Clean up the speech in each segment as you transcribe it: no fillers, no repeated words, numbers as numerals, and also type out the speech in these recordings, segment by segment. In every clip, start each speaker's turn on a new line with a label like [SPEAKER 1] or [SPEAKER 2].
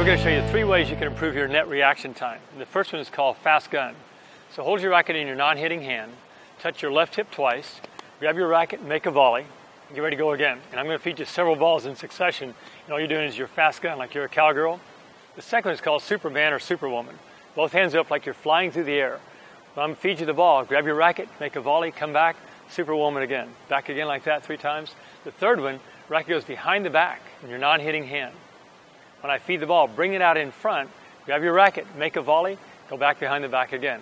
[SPEAKER 1] we're going to show you 3 ways you can improve your net reaction time. And the first one is called fast gun. So hold your racket in your non-hitting hand, touch your left hip twice, grab your racket and make a volley, and get ready to go again. And I'm going to feed you several balls in succession, and all you're doing is your fast gun like you're a cowgirl. The second one is called Superman or Superwoman. Both hands up like you're flying through the air. When I'm going to feed you the ball, grab your racket, make a volley, come back, Superwoman again. Back again like that 3 times. The third one, racket goes behind the back in your non-hitting hand. When I feed the ball, bring it out in front, grab your racket, make a volley, go back behind the back again.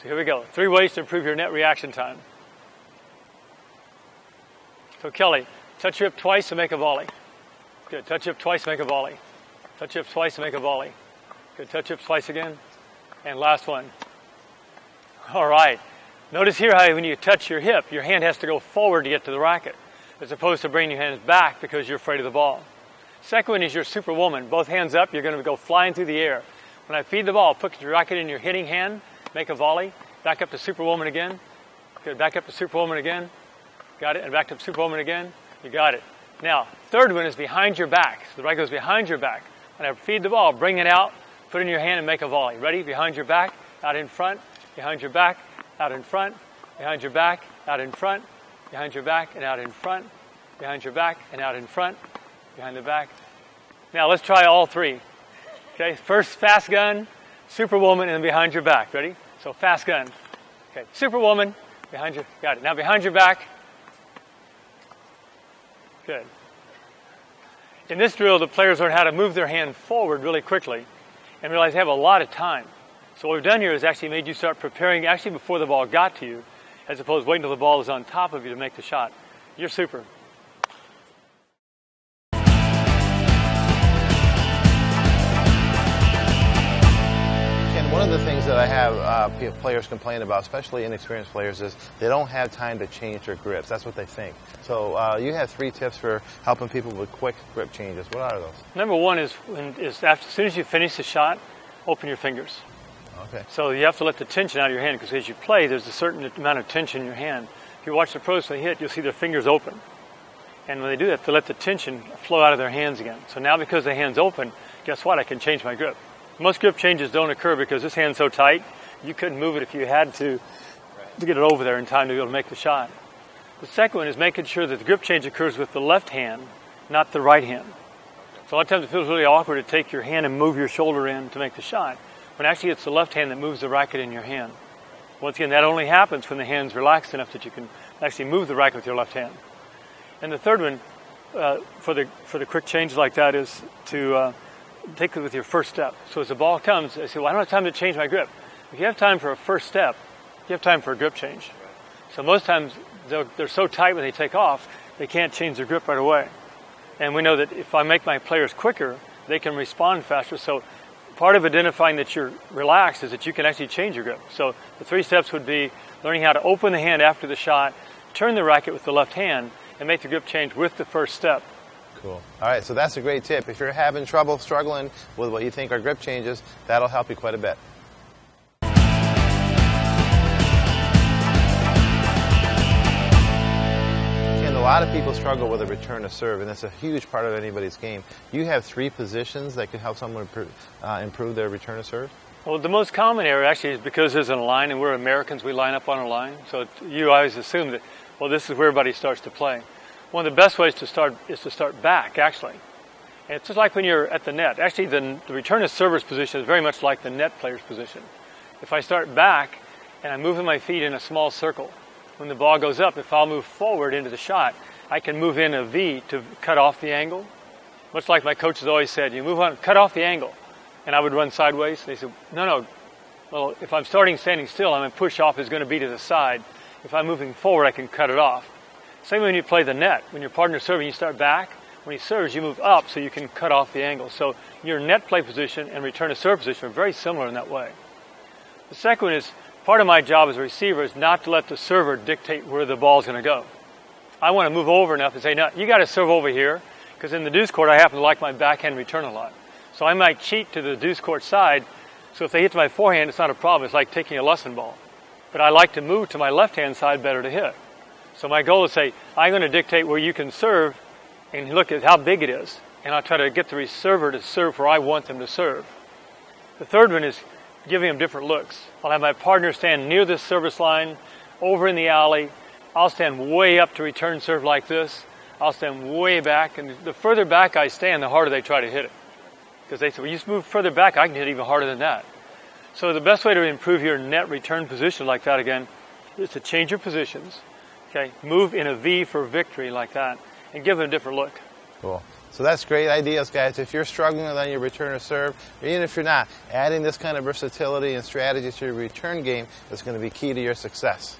[SPEAKER 1] So here we go. 3 ways to improve your net reaction time. So Kelly, touch your hip twice and make a volley. Good. Touch your hip twice, make a volley. Touch your hip twice and make a volley. Good. Touch your hip twice again. And last one. All right. Notice here how when you touch your hip, your hand has to go forward to get to the racket, as opposed to bringing your hands back because you're afraid of the ball. Second one is your Superwoman. Both hands up, you're going to go flying through the air. When I feed the ball, put your racket in your hitting hand, make a volley, back up to Superwoman again. Good, back up to Superwoman again. Got it, and back to Superwoman again. You got it. Now, third one is behind your back. So the racket goes behind your back. When I feed the ball, bring it out, put it in your hand and make a volley. Ready? Behind your back, out in front, behind your back, out in front, behind your back, out in front, behind your back and out in front, behind your back and out in front, behind the back. Now let's try all 3. Okay, first fast gun, Superwoman, and then behind your back. Ready? So fast gun. Okay, Superwoman, behind your, got it. Now behind your back. Good. In this drill, the players learn how to move their hand forward really quickly and realize they have a lot of time. So what we've done here is actually made you start preparing actually before the ball got to you, as opposed to waiting until the ball is on top of you to make the shot. You're super.
[SPEAKER 2] One of the things that I have players complain about, especially inexperienced players, is they don't have time to change their grips. That's what they think. So you have 3 tips for helping people with quick grip changes. What are those?
[SPEAKER 1] Number 1 is as soon as you finish the shot, open your fingers.
[SPEAKER 2] Okay.
[SPEAKER 1] So you have to let the tension out of your hand, because as you play, there's a certain amount of tension in your hand. If you watch the pros when they hit, you'll see their fingers open. And when they do that, they let the tension flow out of their hands again. So now because the hand's open, guess what? I can change my grip. Most grip changes don't occur because this hand's so tight, you couldn't move it if you had to get it over there in time to be able to make the shot. The second one is making sure that the grip change occurs with the left hand, not the right hand. So a lot of times it feels really awkward to take your hand and move your shoulder in to make the shot, when actually it's the left hand that moves the racket in your hand. Once again, that only happens when the hand's relaxed enough that you can actually move the racket with your left hand. And the third one, for the quick change like that, is to take it with your first step. So as the ball comes, I say, well, I don't have time to change my grip. If you have time for a first step, you have time for a grip change. So most times, they're so tight when they take off, they can't change their grip right away. And we know that if I make my players quicker, they can respond faster. So part of identifying that you're relaxed is that you can actually change your grip. So the 3 steps would be learning how to open the hand after the shot, turn the racket with the left hand, and make the grip change with the first step.
[SPEAKER 2] Cool. All right, so that's a great tip. If you're having trouble struggling with what you think are grip changes, that'll help you quite a bit. And a lot of people struggle with a return to serve, and that's a huge part of anybody's game. You have 3 positions that can help someone improve their return to serve?
[SPEAKER 1] Well, the most common area actually is because there's a line, and we're Americans, we line up on a line. So you always assume that, well, this is where everybody starts to play. One of the best ways to start is to start back, actually. And it's just like when you're at the net. Actually, the return to server's position is very much like the net player's position. If I start back and I'm moving my feet in a small circle, when the ball goes up, if I'll move forward into the shot, I can move in a V to cut off the angle. Much like my coaches always said, you move on, cut off the angle. And I would run sideways. They said, no. Well, if I'm starting standing still, I'm going to push off is going to be to the side. If I'm moving forward, I can cut it off. Same when you play the net. When your partner's serving, you start back. When he serves, you move up so you can cut off the angle. So your net play position and return to serve position are very similar in that way. The second one is, part of my job as a receiver is not to let the server dictate where the ball's going to go. I want to move over enough and say, no, you got to serve over here, because in the deuce court, I happen to like my backhand return a lot. So I might cheat to the deuce court side, so if they hit to my forehand, it's not a problem. It's like taking a lesson ball. But I like to move to my left-hand side better to hit. So my goal is to say, I'm going to dictate where you can serve, and look at how big it is. and I'll try to get the receiver to serve where I want them to serve. The third one is giving them different looks. I'll have my partner stand near the service line, over in the alley. I'll stand way up to return serve like this. I'll stand way back, and the further back I stand, the harder they try to hit it. Because they say, well, you just move further back, I can hit it even harder than that. So the best way to improve your net return position like that again is to change your positions. Okay, move in a V for victory like that, and give them a different look.
[SPEAKER 2] Cool. So that's great ideas, guys. If you're struggling on your return or serve, or even if you're not, adding this kind of versatility and strategy to your return game is going to be key to your success.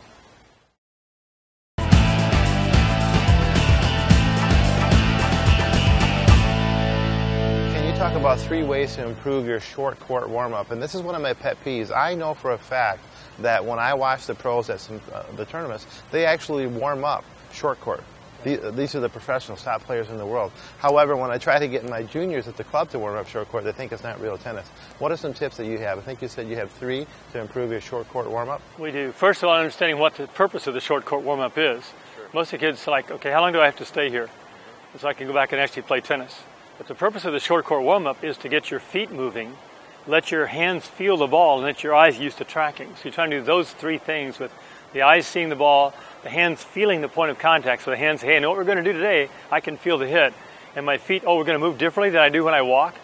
[SPEAKER 2] Talk about 3 ways to improve your short court warm-up, and this is one of my pet peeves. I know for a fact that when I watch the pros at some the tournaments, they actually warm up short court. These are the professionals, top players in the world. However, when I try to get my juniors at the club to warm up short court, they think it's not real tennis. What are some tips that you have? I think you said you have 3 to improve your short court warm-up.
[SPEAKER 1] We do. First of all, understanding what the purpose of the short court warm-up is. Sure. Most of the kids are like, okay, how long do I have to stay here so I can go back and actually play tennis? But the purpose of the short court warm-up is to get your feet moving, let your hands feel the ball, and let your eyes used to tracking. So you're trying to do those 3 things with the eyes seeing the ball, the hands feeling the point of contact. So the hands, hey, I know what we're going to do today. I can feel the hit. And my feet, oh, we're going to move differently than I do when I walk.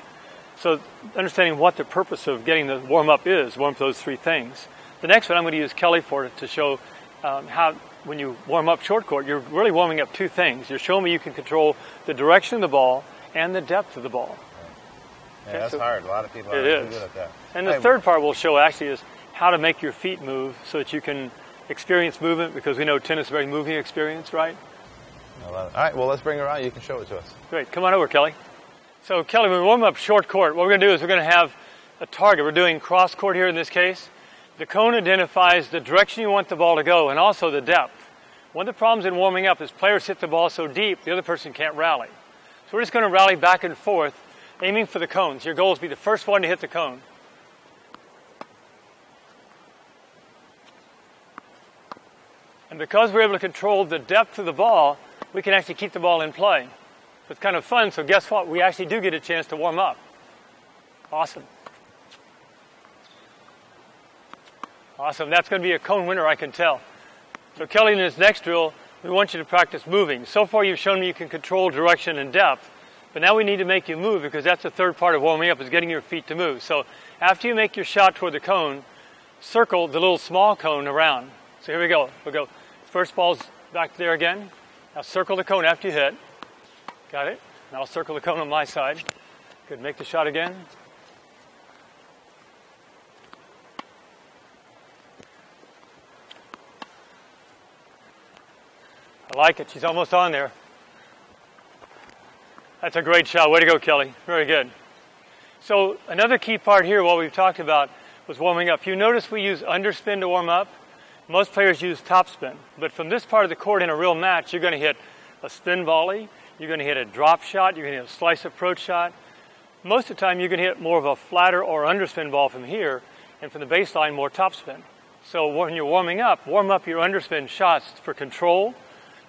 [SPEAKER 1] So understanding what the purpose of getting the warm-up is, warm up those 3 things. The next one I'm going to use Kelly for to show how when you warm up short court, you're really warming up 2 things. You're showing me you can control the direction of the ball and the depth of the ball.
[SPEAKER 2] Yeah, okay, that's so hard. A lot of people are
[SPEAKER 1] really good at that. And the third part we'll show actually is how to make your feet move so that you can experience movement, because we know tennis is a very moving experience, right?
[SPEAKER 2] I love it. All right, well, let's bring her out. You can show it to us.
[SPEAKER 1] Great. Come on over, Kelly. So, Kelly, when we warm up short court, what we're going to do is we're going to have a target. We're doing cross court here in this case. The cone identifies the direction you want the ball to go and also the depth. One of the problems in warming up is players hit the ball so deep, the other person can't rally. So we're just going to rally back and forth, aiming for the cones. Your goal is to be the first one to hit the cone. And because we're able to control the depth of the ball, we can actually keep the ball in play. So it's kind of fun, so guess what? We actually do get a chance to warm up. Awesome. Awesome. That's going to be a cone winner, I can tell. So Kelly, in this next drill, we want you to practice moving. So far you've shown me you can control direction and depth, but now we need to make you move, because that's the third part of warming up, is getting your feet to move. So after you make your shot toward the cone, circle the little small cone around. So here we go. We'll go. First ball's back there again. Now circle the cone after you hit. Got it? Now I'll circle the cone on my side. Good. Make the shot again. I like it. She's almost on there. That's a great shot. Way to go, Kelly. Very good. So another key part here, what we've talked about, was warming up. You notice we use underspin to warm up. Most players use topspin. But from this part of the court in a real match, you're going to hit a spin volley, you're going to hit a drop shot, you're going to hit a slice approach shot. Most of the time, you're going to hit more of a flatter or underspin ball from here, and from the baseline, more topspin. So when you're warming up, warm up your underspin shots for control,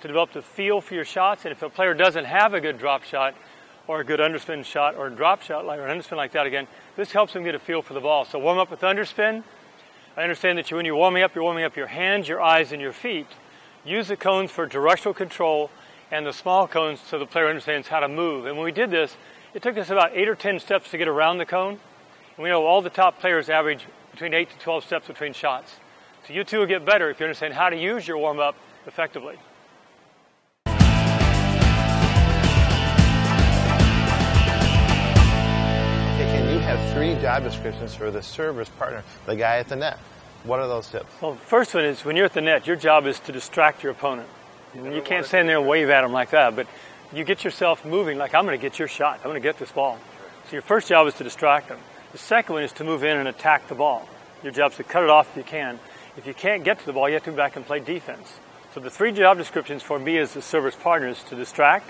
[SPEAKER 1] to develop the feel for your shots. And if a player doesn't have a good drop shot or a good underspin shot or a drop shot like or an underspin like that again, this helps them get a feel for the ball. So warm up with underspin. I understand that when you're warming up your hands, your eyes, and your feet. Use the cones for directional control and the small cones so the player understands how to move. And when we did this, it took us about 8 or 10 steps to get around the cone. And we know all the top players average between 8 to 12 steps between shots. So you two will get better if you understand how to use your warm-up effectively.
[SPEAKER 2] Have 3 job descriptions for the server's partner, the guy at the net. What are those tips?
[SPEAKER 1] Well, the first one is when you're at the net, your job is to distract your opponent. You can't stand there and wave at them like that, but you get yourself moving like, I'm going to get your shot. I'm going to get this ball. So your first job is to distract them. The second one is to move in and attack the ball. Your job is to cut it off if you can. If you can't get to the ball, you have to go back and play defense. So the 3 job descriptions for me as the server's partner is to distract,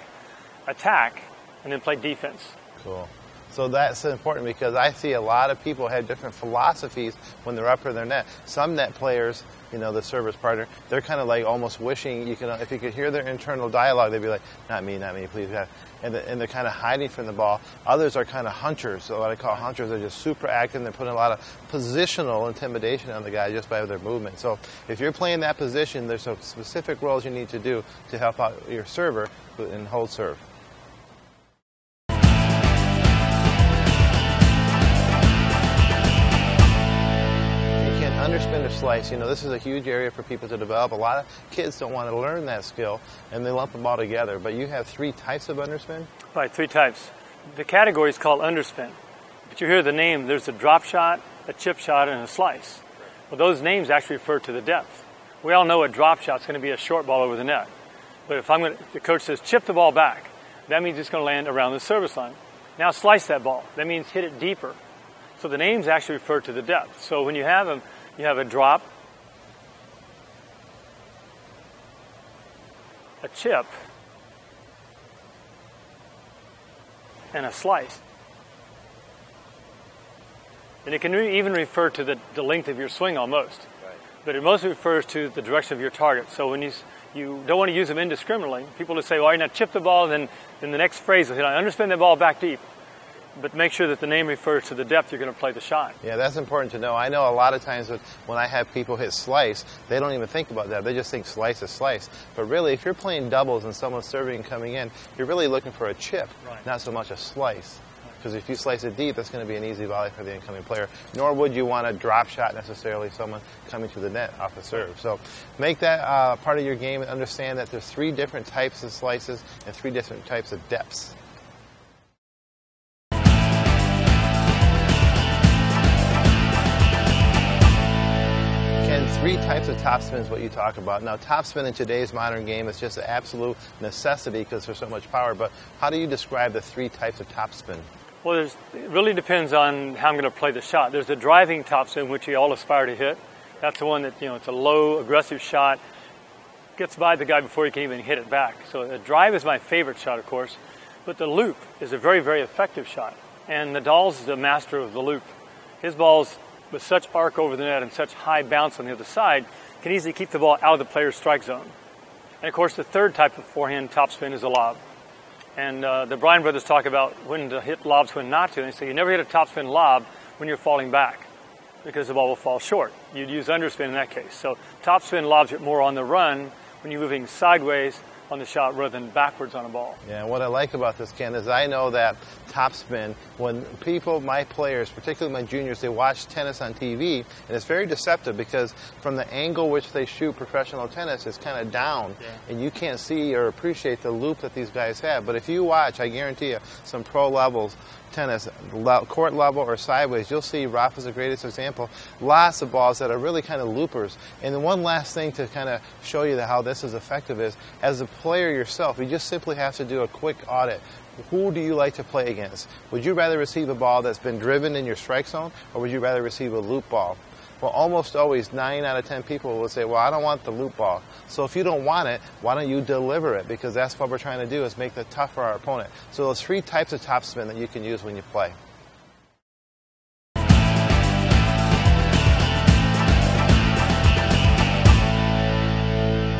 [SPEAKER 1] attack, and then play defense.
[SPEAKER 2] Cool. So that's important because I see a lot of people have different philosophies when they're up in their net. Some net players, you know, the service partner, they're kind of like almost wishing you can, if you could hear their internal dialogue, they'd be like, not me, please. And they're kind of hiding from the ball. Others are kind of hunters. So what I call hunters, they're just super active. They're putting a lot of positional intimidation on the guy just by their movement. So if you're playing that position, there's some specific roles you need to do to help out your server and hold serve. Underspin or slice, you know, this is a huge area for people to develop. A lot of kids don't want to learn that skill, and they lump them all together. But you have 3 types of underspin?
[SPEAKER 1] Right, 3 types. The category is called underspin. But you hear the name, there's a drop shot, a chip shot, and a slice. Well, those names actually refer to the depth. We all know a drop shot is going to be a short ball over the net. But if the coach says chip the ball back, that means it's going to land around the service line. Now slice that ball. That means hit it deeper. So the names actually refer to the depth. So when you have them, you have a drop, a chip, and a slice. And it can even refer to the length of your swing almost. Right. But it mostly refers to the direction of your target. So when you don't want to use them indiscriminately, people will say, well, you're not chip the ball, and then the next phrase will say, I underspin the ball back deep. But make sure that the name refers to the depth you're going to play the shot. Yeah,
[SPEAKER 2] that's important to know. I know a lot of times when I have people hit slice, they don't even think about that. They just think slice is slice. But really, if you're playing doubles and someone's serving and coming in, you're really looking for a chip, not so much a slice. Because if you slice it deep, that's going to be an easy volley for the incoming player. Nor would you want a drop shot necessarily, someone coming to the net off a serve. So make that part of your game and understand that there's 3 different types of slices and 3 different types of depths. 3 types of topspin is what you talk about. Now, topspin in today's modern game is just an absolute necessity because there's so much power, but how do you describe the 3 types of topspin?
[SPEAKER 1] Well, it really depends on how I'm going to play the shot. There's the driving topspin, which we all aspire to hit. That's the one that, you know, it's a low, aggressive shot, gets by the guy before he can even hit it back. So the drive is my favorite shot, of course, but the loop is a very, very effective shot. And Nadal's the master of the loop. His ball's with such arc over the net and such high bounce on the other side, can easily keep the ball out of the player's strike zone. And of course, the 3rd type of forehand topspin is a lob. And the Bryan brothers talk about when to hit lobs, when not to. And they say you never hit a topspin lob when you're falling back because the ball will fall short. You'd use underspin in that case. So topspin lobs are more on the run when you're moving sideways on the shot rather than backwards on a ball.
[SPEAKER 2] Yeah, what I like about this, Ken, is I know that topspin, when people, my players, particularly my juniors, they watch tennis on TV, and it's very deceptive because from the angle which they shoot professional tennis, it's kind of down, and you can't see or appreciate the loop that these guys have. But if you watch, I guarantee you, some pro levels tennis, court level or sideways, you'll see Rafa's the greatest example. Lots of balls that are really kind of loopers. And then one last thing to kind of show you how this is effective is, as a player yourself, you just simply have to do a quick audit. Who do you like to play against? Would you rather receive a ball that's been driven in your strike zone, or would you rather receive a loop ball? Well, almost always 9 out of 10 people will say, well, I don't want the loop ball. So if you don't want it, why don't you deliver it? Because that's what we're trying to do, is make it tough for our opponent. So those 3 types of topspin that you can use when you play.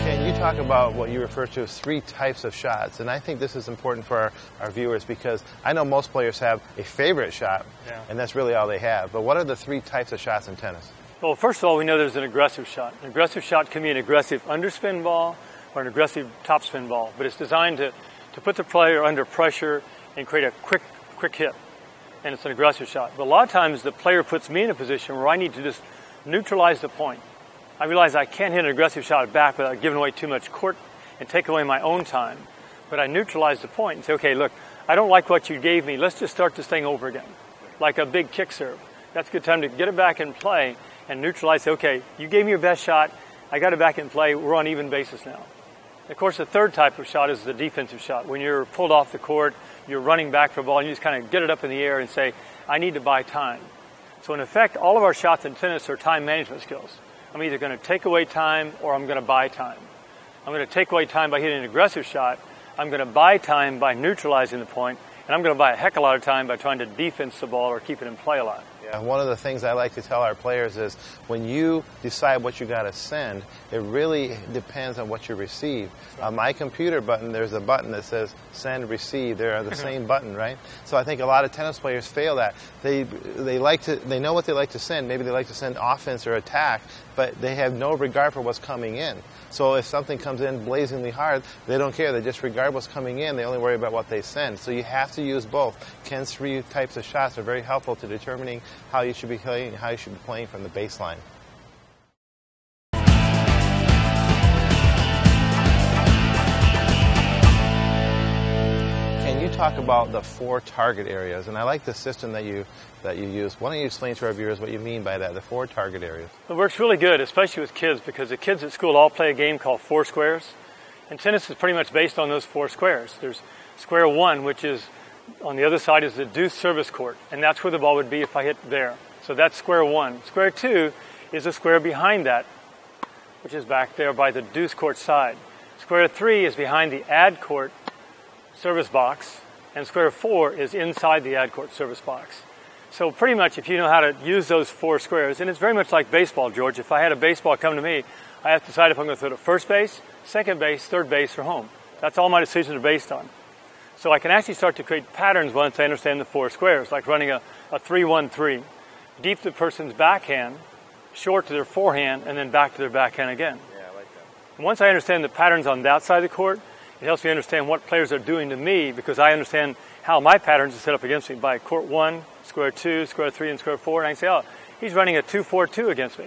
[SPEAKER 2] Can you talk about what you refer to as 3 types of shots? And I think this is important for our viewers because I know most players have a favorite shot, and that's really all they have. But what are the 3 types of shots in tennis?
[SPEAKER 1] Well, first of all, we know there's an aggressive shot. An aggressive shot can be an aggressive underspin ball or an aggressive topspin ball, but it's designed to put the player under pressure and create a quick hit, and it's an aggressive shot. But a lot of times the player puts me in a position where I need to just neutralize the point. I realize I can't hit an aggressive shot back without giving away too much court and take away my own time. But I neutralize the point and say, okay, look, I don't like what you gave me. Let's just start this thing over again, like a big kick serve. That's a good time to get it back in play and neutralize, say, okay, you gave me your best shot, I got it back in play, we're on even basis now. Of course, the 3rd type of shot is the defensive shot. When you're pulled off the court, you're running back for a ball, and you just kind of get it up in the air and say, I need to buy time. So in effect, all of our shots in tennis are time management skills. I'm either going to take away time or I'm going to buy time. I'm going to take away time by hitting an aggressive shot. I'm going to buy time by neutralizing the point, And I'm going to buy a heck of a lot of time by trying to defense the ball or keep it in play a lot.
[SPEAKER 2] Yeah, one of the things I like to tell our players is when you decide what you got to send, it really depends on what you receive. On my computer button, there's a button that says send, receive. They're the same button, right? So I think a lot of tennis players fail that. They know what they like to send. Maybe they like to send offense or attack, but they have no regard for what's coming in. So if something comes in blazingly hard, they don't care. They just regard what's coming in. They only worry about what they send. So you have to use both. Ken's 3 types of shots are very helpful to determining how you should be playing and how you should be playing from the baseline. Can you talk about the 4 target areas? And I like the system that you use. Why don't you explain to our viewers what you mean by that, the 4 target areas?
[SPEAKER 1] It works really good, especially with kids, because the kids at school all play a game called 4 squares. And tennis is pretty much based on those 4 squares. There's square 1, which is on the other side is the deuce service court, and that's where the ball would be if I hit there. So that's square 1. Square 2 is a square behind that, which is back there by the deuce court side. Square 3 is behind the ad court service box, and square 4 is inside the ad court service box. So pretty much if you know how to use those 4 squares, and it's very much like baseball, George. If I had a baseball come to me, I have to decide if I'm going to throw to first base, second base, third base, or home. That's all my decisions are based on. So I can actually start to create patterns once I understand the 4 squares, like running a 3-1-3. Deep to the person's backhand, short to their forehand, and then back to their backhand again.
[SPEAKER 2] Yeah, I like that.
[SPEAKER 1] And once I understand the patterns on that side of the court, it helps me understand what players are doing to me, because I understand how my patterns are set up against me by court 1, square 2, square 3, and square 4. And I can say, oh, he's running a 2-4-2 against me.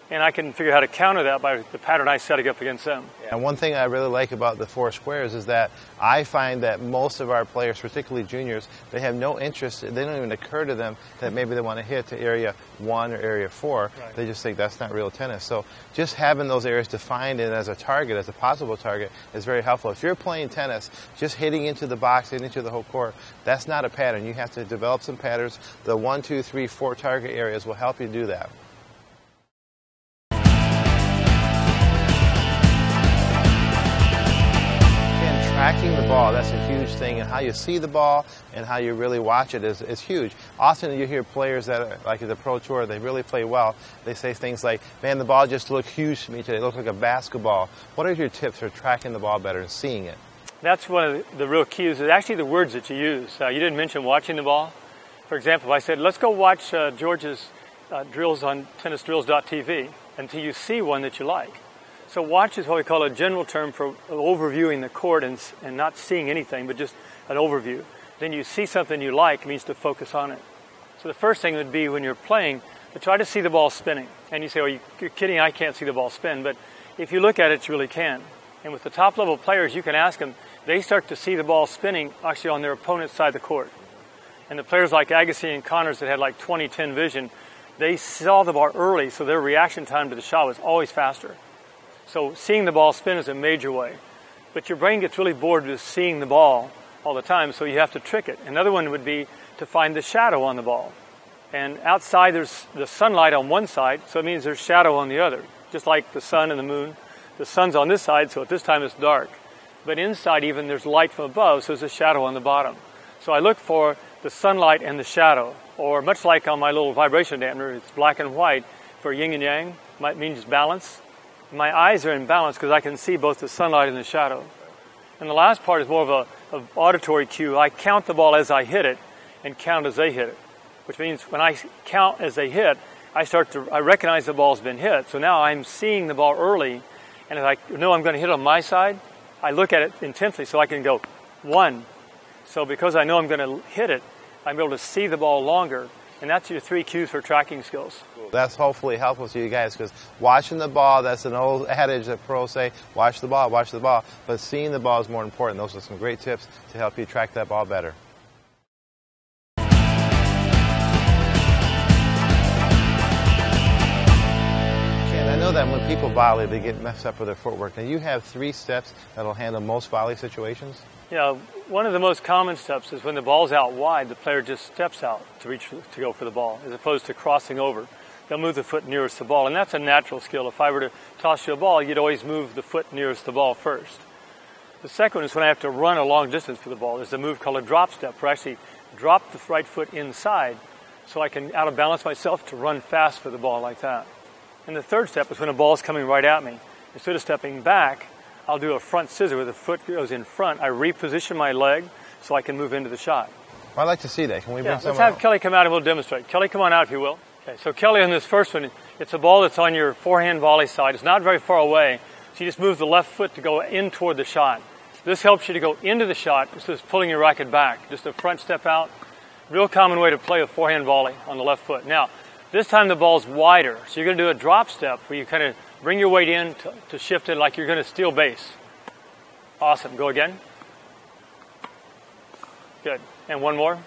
[SPEAKER 1] And I can figure out how to counter that by the pattern I set up against them.
[SPEAKER 2] Yeah, and one thing I really like about the 4 squares is that I find that most of our players, particularly juniors, they have no interest, they don't even occur to them that maybe they want to hit to area 1 or area 4. Right. They just think that's not real tennis. So just having those areas defined in as a target, as a possible target, is very helpful. If you're playing tennis, just hitting into the box, hitting into the whole court, that's not a pattern. You have to develop some patterns. The 1, 2, 3, 4 target areas will help you do that. Tracking the ball, that's a huge thing, and how you see the ball and how you really watch it is huge. Often you hear players that are, like at the Pro Tour, they really play well. They say things like, man, the ball just looked huge to me today. It looked like a basketball. What are your tips for tracking the ball better and seeing it? That's
[SPEAKER 1] one of the real keys, is actually the words that you use. You didn't mention watching the ball. For example, if I said, let's go watch George's drills on tennisdrills.tv until you see one that you like. So watch is what we call a general term for overviewing the court and not seeing anything, but just an overview. Then you see something you like, it means to focus on it. So the first thing would be when you're playing, to try to see the ball spinning. And you say, oh, you're kidding, I can't see the ball spin. But if you look at it, you really can. And with the top level players, you can ask them, they start to see the ball spinning actually on their opponent's side of the court. And the players like Agassi and Connors that had like 20/10 vision, they saw the ball early, so their reaction time to the shot was always faster. So seeing the ball spin is a major way. But your brain gets really bored with seeing the ball all the time, so you have to trick it. Another one would be to find the shadow on the ball. And outside there's the sunlight on one side, so it means there's shadow on the other. Just like the sun and the moon. The sun's on this side, so at this time it's dark. But inside even there's light from above, so there's a shadow on the bottom. So I look for the sunlight and the shadow. Or much like on my little vibration dampener, it's black and white for yin and yang. Might means balance. My eyes are in balance because I can see both the sunlight and the shadow. And the last part is more of an auditory cue. I count the ball as I hit it and count as they hit it. Which means when I count as they hit, I recognize the ball's been hit. So now I'm seeing the ball early, and if I know I'm going to hit on my side, I look at it intensely so I can go 1. So because I know I'm going to hit it, I'm able to see the ball longer. And that's your 3 cues for tracking skills. That's hopefully helpful to you guys, because watching the ball, that's an old adage that pros say, watch the ball, watch the ball. But seeing the ball is more important. Those are some great tips to help you track that ball better. And I know that when people volley, they get messed up with their footwork. Now you have 3 steps that will handle most volley situations? Yeah, one of the most common steps is when the ball's out wide, the player just steps out to go for the ball, as opposed to crossing over. They'll move the foot nearest the ball, and that's a natural skill. If I were to toss you a ball, you'd always move the foot nearest the ball first. The second one is when I have to run a long distance for the ball. There's a move called a drop step, where I actually drop the right foot inside so I can out of balance myself to run fast for the ball like that. And the third step is when a ball is coming right at me. Instead of stepping back, I'll do a front scissor where the foot goes in front. I reposition my leg so I can move into the shot.
[SPEAKER 2] Well, I'd like to see that. Can we bring someone
[SPEAKER 1] let's have Kelly come out and we'll demonstrate. Kelly, come on out if you will. Okay, so Kelly, on this first one, it's a ball that's on your forehand volley side. It's not very far away, so you just move the left foot to go in toward the shot. This helps you to go into the shot instead of pulling your racket back. Just a front step out. Real common way to play a forehand volley on the left foot. Now, this time the ball's wider, so you're going to do a drop step where you kind of bring your weight in to shift it like you're going to steal base. Awesome. Go again. Good. And one more.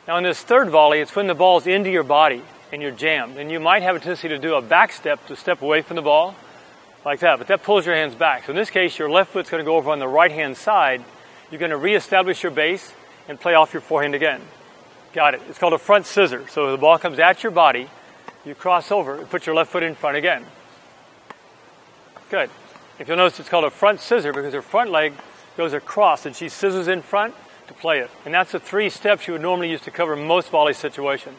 [SPEAKER 1] Now, in this third volley, it's when the ball's into your body and you're jammed. And you might have a tendency to do a back step to step away from the ball, like that. But that pulls your hands back. So in this case, your left foot's going to go over on the right-hand side. You're going to reestablish your base and play off your forehand again. Got it. It's called a front scissor. So the ball comes at your body, you cross over, and put your left foot in front again. Good. If you'll notice, it's called a front scissor because her front leg goes across and she scissors in front to play it. And that's the 3 steps you would normally use to cover most volley situations.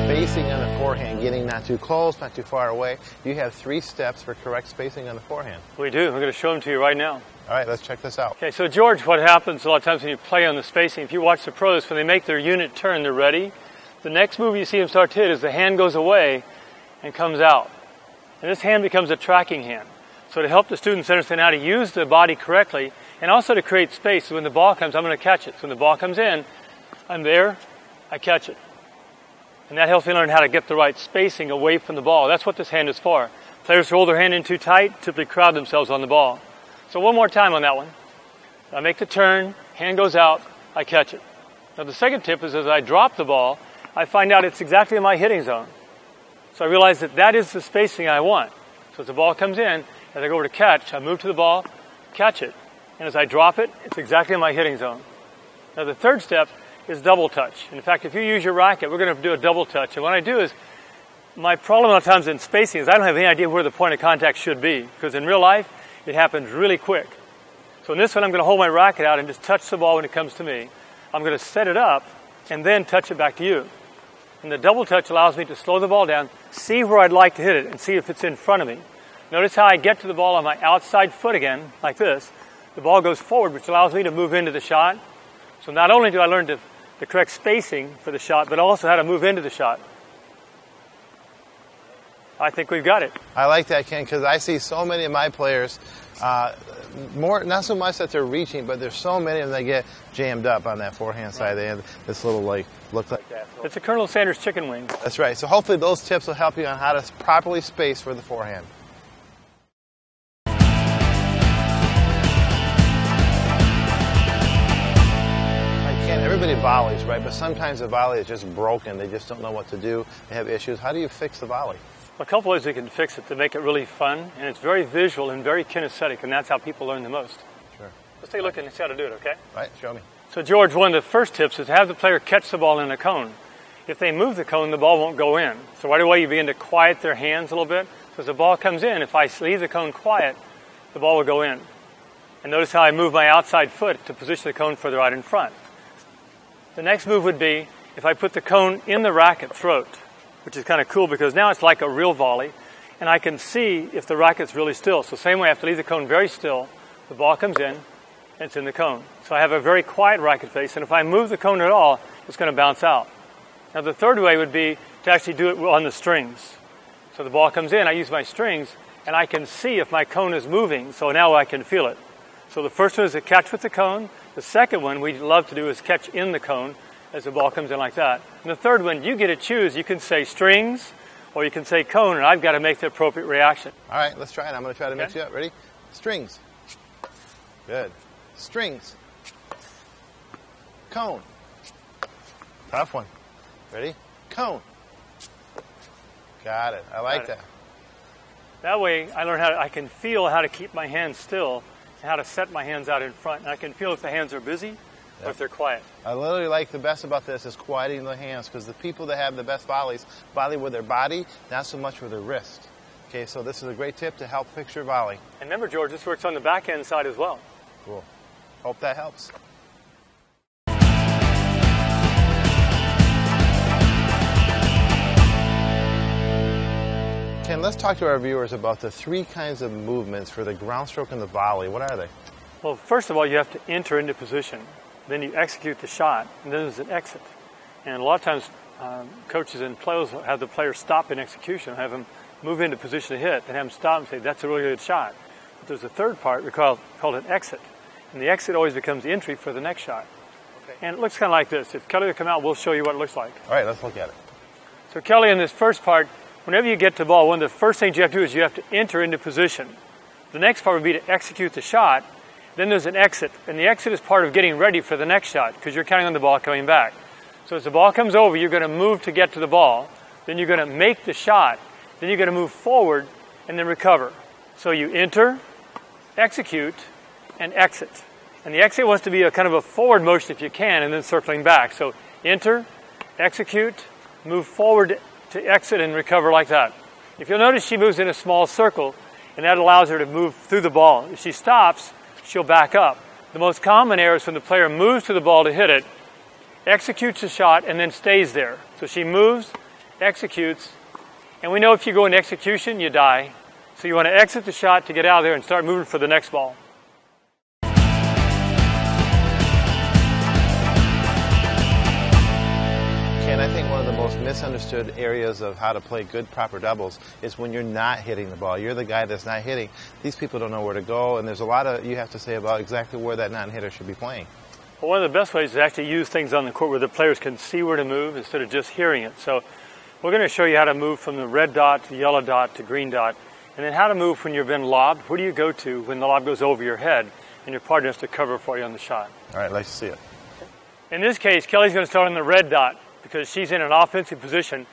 [SPEAKER 2] Spacing on the forehand, getting not too close, not too far away. You have 3 steps for correct spacing on the forehand.
[SPEAKER 1] We do. We're going to show them to you right now.
[SPEAKER 2] All right, let's check this out.
[SPEAKER 1] Okay, so George, what happens a lot of times when you play on the spacing, if you watch the pros, when they make their unit turn, they're ready. The next move you see them start to hit is the hand goes away and comes out. And this hand becomes a tracking hand. So to help the students understand how to use the body correctly and also to create space, so when the ball comes, I'm going to catch it. So when the ball comes in, I'm there, I catch it. And that helps me learn how to get the right spacing away from the ball. That's what this hand is for. Players who hold their hand in too tight typically crowd themselves on the ball. So one more time on that one. I make the turn, hand goes out, I catch it. Now the second tip is as I drop the ball, I find out it's exactly in my hitting zone. So I realize that that is the spacing I want. So as the ball comes in, as I go over to catch, I move to the ball, catch it. And as I drop it, it's exactly in my hitting zone. Now the third step is double touch. In fact, if you use your racket, we're going to do a double touch. And what I do is, my problem a lot of times in spacing is I don't have any idea where the point of contact should be. Because in real life, it happens really quick. So in this one, I'm going to hold my racket out and just touch the ball when it comes to me. I'm going to set it up and then touch it back to you. And the double touch allows me to slow the ball down, see where I'd like to hit it, and see if it's in front of me. Notice how I get to the ball on my outside foot again, like this. The ball goes forward, which allows me to move into the shot. So not only do I learn the correct spacing for the shot, but also how to move into the shot. I think we've got it.
[SPEAKER 2] I like that, Ken, because I see so many of my players, not so much that they're reaching, but there's so many of them that get jammed up on that forehand side. They have this little, look like that.
[SPEAKER 1] It's a Colonel Sanders chicken wing.
[SPEAKER 2] That's right. So hopefully those tips will help you on how to properly space for the forehand. Everybody volleys, right? But sometimes the volley is just broken. They just don't know what to do. They have issues. How do you fix the volley?
[SPEAKER 1] A couple ways we can fix it to make it really fun, and it's very visual and very kinesthetic, and that's how people learn the most.
[SPEAKER 2] Sure.
[SPEAKER 1] Let's take a look and see how to do it, okay?
[SPEAKER 2] Right, show me.
[SPEAKER 1] So George, one of the first tips is to have the player catch the ball in a cone. If they move the cone, the ball won't go in. So right away you begin to quiet their hands a little bit. So as the ball comes in, if I leave the cone quiet, the ball will go in. And notice how I move my outside foot to position the cone further out in front. The next move would be if I put the cone in the racket throat, which is kind of cool because now it's like a real volley, and I can see if the racket's really still. So same way, I have to leave the cone very still. The ball comes in, and it's in the cone. So I have a very quiet racket face, and if I move the cone at all, it's going to bounce out. Now the third way would be to actually do it on the strings. So the ball comes in, I use my strings, and I can see if my cone is moving, so now I can feel it. So the first one is to catch with the cone. The second one we love to do is catch in the cone as the ball comes in like that. And the third one, you get to choose. You can say strings or you can say cone, and I've got to make the appropriate reaction.
[SPEAKER 2] All right, let's try it. I'm going to try to mix you up. Ready? Strings. Good. Strings. Cone. Tough one. Ready? Cone. Got it. I like that.
[SPEAKER 1] That way I learn I can feel how to keep my hands still and how to set my hands out in front. And I can feel if the hands are busy or if they're quiet.
[SPEAKER 2] I literally like the best about this is quieting the hands, because the people that have the best volleys volley with their body, not so much with their wrist. Okay, so this is a great tip to help fix your volley.
[SPEAKER 1] And remember, George, this works on the backhand side as well.
[SPEAKER 2] Cool. Hope that helps. Ken, let's talk to our viewers about the 3 kinds of movements for the ground stroke and the volley. What are they?
[SPEAKER 1] Well, first of all, you have to enter into position. Then you execute the shot, and then there's an exit. And a lot of times, coaches and players have the player stop in execution, have them move into position to hit, and have them stop and say, that's a really good shot. But there's a third part we call an exit. And the exit always becomes the entry for the next shot. Okay. And it looks kind of like this. If Kelly will come out, we'll show you what it looks like.
[SPEAKER 2] All right, let's look at it.
[SPEAKER 1] So Kelly, in this first part, whenever you get to the ball, one of the first things you have to do is you have to enter into position. The next part would be to execute the shot. Then there's an exit, and the exit is part of getting ready for the next shot because you're counting on the ball coming back. So as the ball comes over, you're going to move to get to the ball. Then you're going to make the shot. Then you're going to move forward and then recover. So you enter, execute, and exit. And the exit wants to be a kind of a forward motion if you can, and then circling back. So enter, execute, move forward to exit and recover like that. If you'll notice, she moves in a small circle, and that allows her to move through the ball. If she stops, she'll back up. The most common error is when the player moves to the ball to hit it, executes the shot, and then stays there. So she moves, executes, and we know if you go into execution, you die. So you want to exit the shot to get out of there and start moving for the next ball.
[SPEAKER 2] And I think one of the most misunderstood areas of how to play good, proper doubles is when you're not hitting the ball. You're the guy that's not hitting. These people don't know where to go, and there's a lot of you have to say about exactly where that non-hitter should be playing.
[SPEAKER 1] Well, one of the best ways is to actually use things on the court where the players can see where to move instead of just hearing it. So we're going to show you how to move from the red dot to yellow dot to green dot, and then how to move when you've been lobbed. Where do you go to when the lob goes over your head and your partner has to cover for you on the shot?
[SPEAKER 2] All right, let's see it.
[SPEAKER 1] In this case, Kelly's going to start on the red dot, because she's in an offensive position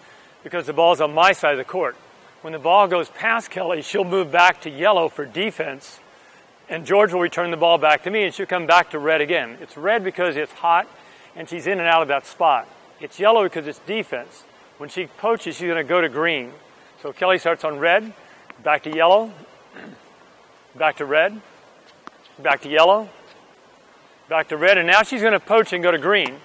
[SPEAKER 1] because the ball's on my side of the court. When the ball goes past Kelly, she'll move back to yellow for defense, and George will return the ball back to me, and she'll come back to red again. It's red because it's hot, and she's in and out of that spot. It's yellow because it's defense. When she poaches, she's going to go to green. So Kelly starts on red, back to yellow, back to red, back to yellow, back to red, and now she's going to poach and go to green.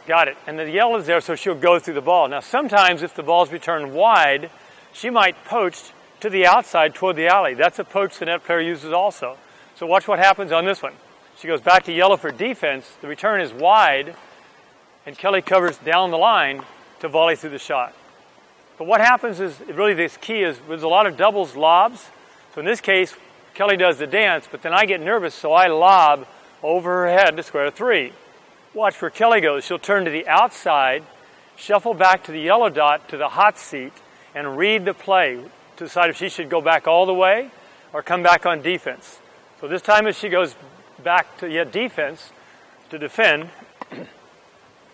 [SPEAKER 1] Got it. And the yellow is there, so she'll go through the ball. Now, sometimes if the ball's returned wide, she might poach to the outside toward the alley. That's a poach the net player uses also. So watch what happens on this one. She goes back to yellow for defense. The return is wide, and Kelly covers down the line to volley through the shot. But what happens is, really this key is, there's a lot of doubles lobs. So in this case, Kelly does the dance, but then I get nervous, so I lob over her head to square 3. Watch where Kelly goes. She'll turn to the outside, shuffle back to the yellow dot to the hot seat, and read the play to decide if she should go back all the way or come back on defense. So this time as she goes back to defense to defend,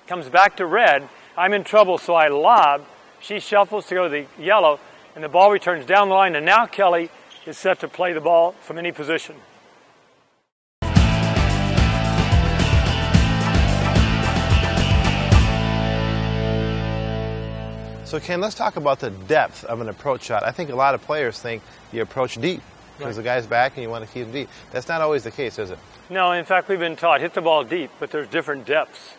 [SPEAKER 1] comes back to red, I'm in trouble, so I lob. She shuffles to go to the yellow, and the ball returns down the line, and now Kelly is set to play the ball from any position.
[SPEAKER 2] So Ken, let's talk about the depth of an approach shot. I think a lot of players think you approach deep because the guy's back and you want to keep him deep. That's not always the case, is it?
[SPEAKER 1] No, in fact, we've been taught hit the ball deep, but there's different depths,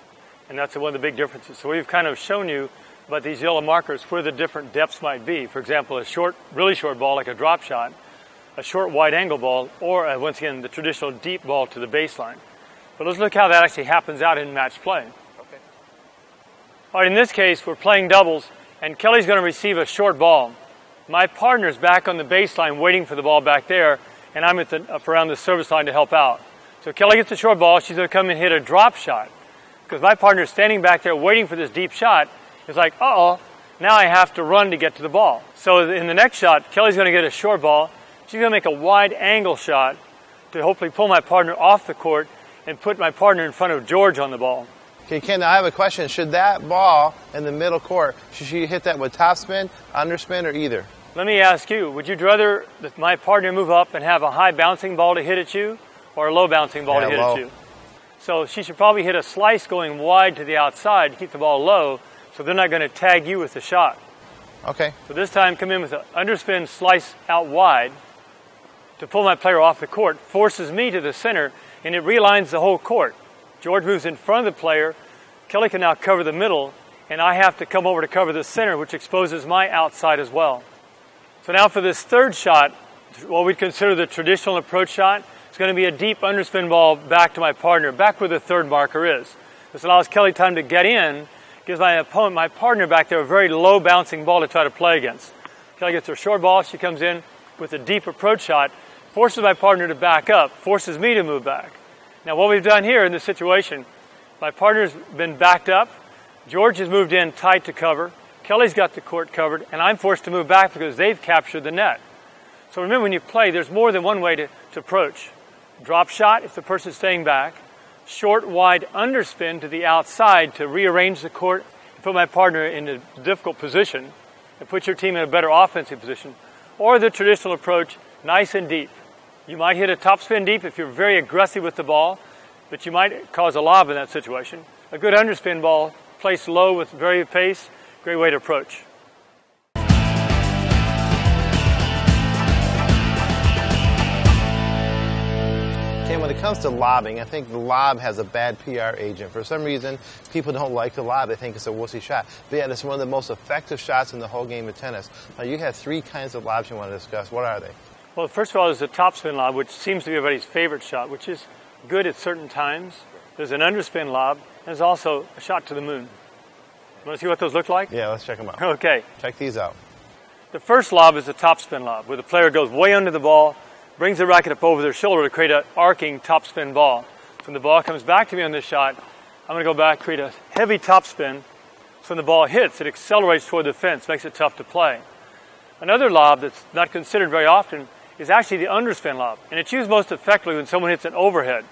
[SPEAKER 1] and that's one of the big differences. So we've kind of shown you about these yellow markers where the different depths might be. For example, a short, really short ball like a drop shot, a short wide angle ball, or once again the traditional deep ball to the baseline. But let's look how that actually happens out in match play.
[SPEAKER 2] Okay.
[SPEAKER 1] All right, in this case, we're playing doubles, and Kelly's going to receive a short ball. My partner's back on the baseline waiting for the ball back there, and I'm up around the service line to help out. So Kelly gets the short ball. She's going to come and hit a drop shot because my partner's standing back there waiting for this deep shot. It's like, uh-oh, now I have to run to get to the ball. So in the next shot, Kelly's going to get a short ball. She's going to make a wide angle shot to hopefully pull my partner off the court and put my partner in front of George on the ball.
[SPEAKER 2] Okay, Ken, I have a question. Should that ball in the middle court, should she hit that with topspin, underspin, or either?
[SPEAKER 1] Let me ask you, would you rather that my partner move up and have a high bouncing ball to hit at you or a low bouncing ball to hit at you? So she should probably hit a slice going wide to the outside to keep the ball low, so they're not going to tag you with the shot.
[SPEAKER 2] Okay.
[SPEAKER 1] So this time come in with an underspin slice out wide to pull my player off the court, forces me to the center, and it realigns the whole court. George moves in front of the player, Kelly can now cover the middle, and I have to come over to cover the center, which exposes my outside as well. So now for this third shot, what we'd consider the traditional approach shot, it's going to be a deep underspin ball back to my partner, back where the third marker is. This allows Kelly time to get in, gives my opponent, my partner back there, a very low bouncing ball to try to play against. Kelly gets her short ball, she comes in with a deep approach shot, forces my partner to back up, forces me to move back. Now what we've done here in this situation, my partner's been backed up, George has moved in tight to cover, Kelly's got the court covered, and I'm forced to move back because they've captured the net. So remember, when you play, there's more than one way to approach. Drop shot if the person's staying back, short, wide underspin to the outside to rearrange the court and put my partner in a difficult position and put your team in a better offensive position, or the traditional approach, nice and deep. You might hit a topspin deep if you're very aggressive with the ball, but you might cause a lob in that situation. A good underspin ball placed low with very pace, great way to approach.
[SPEAKER 2] Ken, when it comes to lobbing, I think the lob has a bad PR agent. For some reason, people don't like the lob. They think it's a wussy shot. But yet, it's one of the most effective shots in the whole game of tennis. Now, you have three kinds of lobs you want to discuss. What are they?
[SPEAKER 1] Well, first of all, there's the topspin lob, which seems to be everybody's favorite shot, which is good at certain times. There's an underspin lob, and there's also a shot to the moon. You want to see what those look like?
[SPEAKER 2] Yeah, let's check them out.
[SPEAKER 1] Okay.
[SPEAKER 2] Check these out.
[SPEAKER 1] The first lob is the topspin lob, where the player goes way under the ball, brings the racket up over their shoulder to create an arcing topspin ball. So when the ball comes back to me on this shot, I'm going to go back, create a heavy topspin. So when the ball hits, it accelerates toward the fence, makes it tough to play. Another lob that's not considered very often is actually the underspin lob, and it's used most effectively when someone hits an overhead.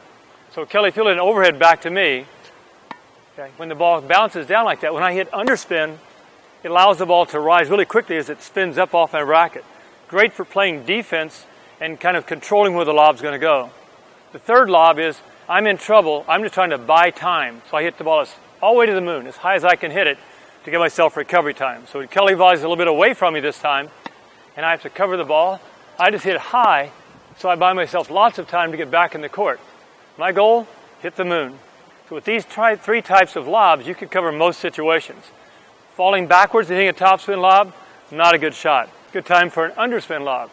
[SPEAKER 1] So Kelly, if you hit an overhead back to me, okay, when the ball bounces down like that, when I hit underspin, it allows the ball to rise really quickly as it spins up off my racket. Great for playing defense and kind of controlling where the lob's going to go. The third lob is, I'm in trouble, I'm just trying to buy time. So I hit the ball all the way to the moon, as high as I can hit it to get myself recovery time. So when Kelly volleys a little bit away from me this time, and I have to cover the ball, I just hit high, so I buy myself lots of time to get back in the court. My goal, hit the moon. So with these three types of lobs, you can cover most situations. Falling backwards and hitting a topspin lob, not a good shot. Good time for an underspin lob.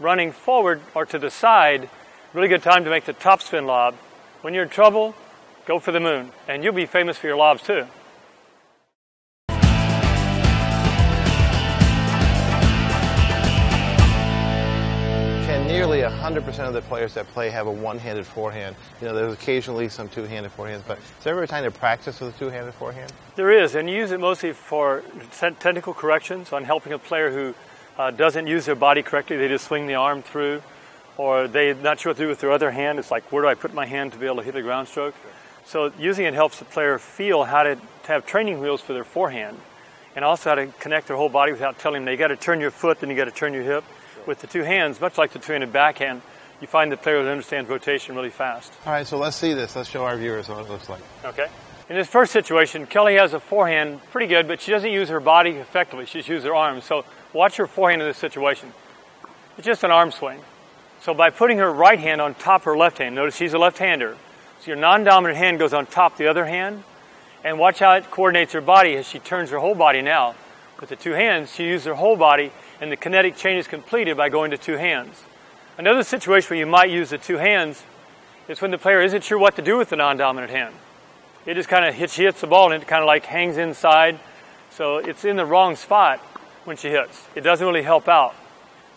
[SPEAKER 1] Running forward or to the side, really good time to make the topspin lob. When you're in trouble, go for the moon, and you'll be famous for your lobs too.
[SPEAKER 2] Nearly 100% of the players that play have a one-handed forehand. You know, there's occasionally some two-handed forehands, but is there ever a time to practice with a two-handed forehand?
[SPEAKER 1] There is, and you use it mostly for technical corrections on helping a player who doesn't use their body correctly. They just swing the arm through, or they're not sure what to do with their other hand. It's like, where do I put my hand to be able to hit a ground stroke? So using it helps the player feel how to have training wheels for their forehand, and also how to connect their whole body without telling them, you got to turn your foot, then you got to turn your hip. With the two hands, much like the two-handed backhand, you find the player that understands rotation really fast.
[SPEAKER 2] All right, so let's see this. Let's show our viewers what it looks like.
[SPEAKER 1] Okay. In this first situation, Kelly has a forehand pretty good, but she doesn't use her body effectively. She just uses her arms. So watch her forehand in this situation. It's just an arm swing. So by putting her right hand on top of her left hand, notice she's a left-hander. So your non-dominant hand goes on top of the other hand, and watch how it coordinates her body as she turns her whole body now. With the two hands, she uses her whole body, and the kinetic chain is completed by going to two hands. Another situation where you might use the two hands is when the player isn't sure what to do with the non-dominant hand. It just kind of she hits the ball and it kind of like hangs inside, so it's in the wrong spot when she hits. It doesn't really help out.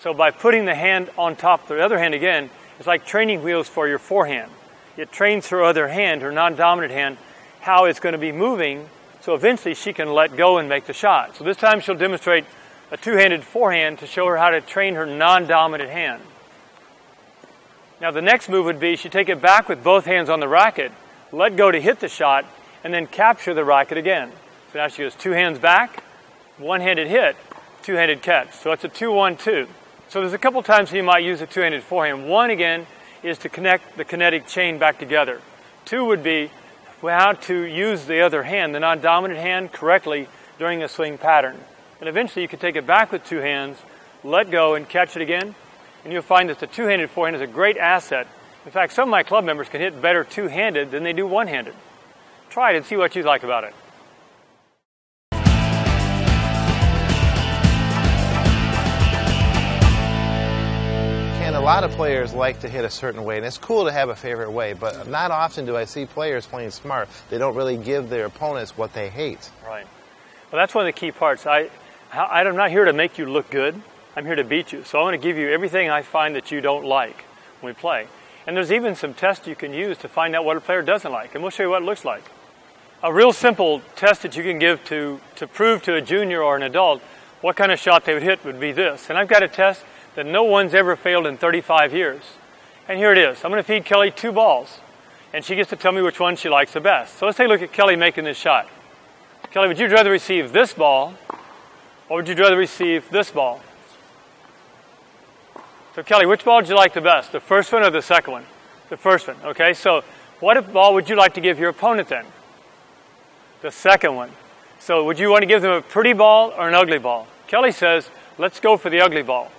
[SPEAKER 1] So by putting the hand on top of the other hand again, it's like training wheels for your forehand. It trains her other hand, her non-dominant hand, how it's going to be moving, so eventually she can let go and make the shot. So this time she'll demonstrate a two-handed forehand to show her how to train her non-dominant hand. Now the next move would be she'd take it back with both hands on the racket, let go to hit the shot, and then capture the racket again. So now she goes two hands back, one-handed hit, two-handed catch. So it's a 2-1-2. So there's a couple times you might use a two-handed forehand. One, again, is to connect the kinetic chain back together. 2 would be how to use the other hand, the non-dominant hand, correctly during a swing pattern. And eventually you can take it back with 2 hands, let go and catch it again, and you'll find that the two-handed forehand is a great asset. In fact, some of my club members can hit better two-handed than they do one-handed. Try it and see what you like about it.
[SPEAKER 2] A lot of players like to hit a certain way, and it's cool to have a favorite way, but not often do I see players playing smart. They don't really give their opponents what they hate.
[SPEAKER 1] Right. Well, that's one of the key parts. I'm not here to make you look good. I'm here to beat you. So I want to give you everything I find that you don't like when we play. And there's even some tests you can use to find out what a player doesn't like, and we'll show you what it looks like. A real simple test that you can give to prove to a junior or an adult what kind of shot they would hit would be this. And I've got a test that no one's ever failed in 35 years. And here it is. I'm going to feed Kelly 2 balls, and she gets to tell me which one she likes the best. So let's take a look at Kelly making this shot. Kelly, would you rather receive this ball, or would you rather receive this ball? So Kelly, which ball would you like the best? The first one or the second one? The first one. Okay, so what ball would you like to give your opponent then? The second one. So would you want to give them a pretty ball or an ugly ball? Kelly says, let's go for the ugly ball.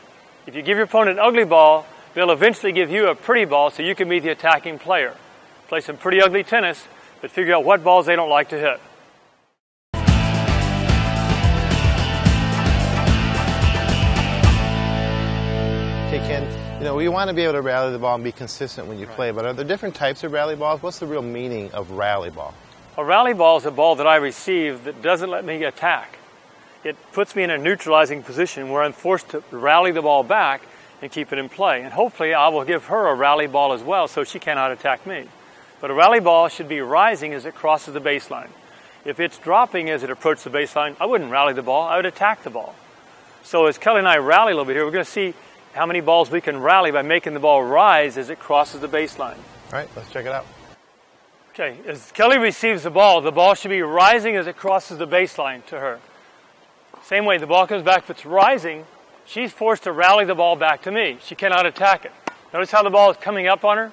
[SPEAKER 1] If you give your opponent an ugly ball, they'll eventually give you a pretty ball so you can be the attacking player. Play some pretty ugly tennis, but figure out what balls they don't like to hit.
[SPEAKER 2] Okay, Ken, we want to be able to rally the ball and be consistent when you play, but are there different types of rally balls? What's the real meaning of rally ball?
[SPEAKER 1] A rally ball is a ball that I receive that doesn't let me attack. It puts me in a neutralizing position where I'm forced to rally the ball back and keep it in play. And hopefully I will give her a rally ball as well so she cannot attack me. But a rally ball should be rising as it crosses the baseline. If it's dropping as it approaches the baseline, I wouldn't rally the ball, I would attack the ball. So as Kelly and I rally a little bit here, we're going to see how many balls we can rally by making the ball rise as it crosses the baseline.
[SPEAKER 2] All right, let's check it out.
[SPEAKER 1] Okay, as Kelly receives the ball should be rising as it crosses the baseline to her. Same way, the ball comes back, if it's rising, she's forced to rally the ball back to me. She cannot attack it. Notice how the ball is coming up on her?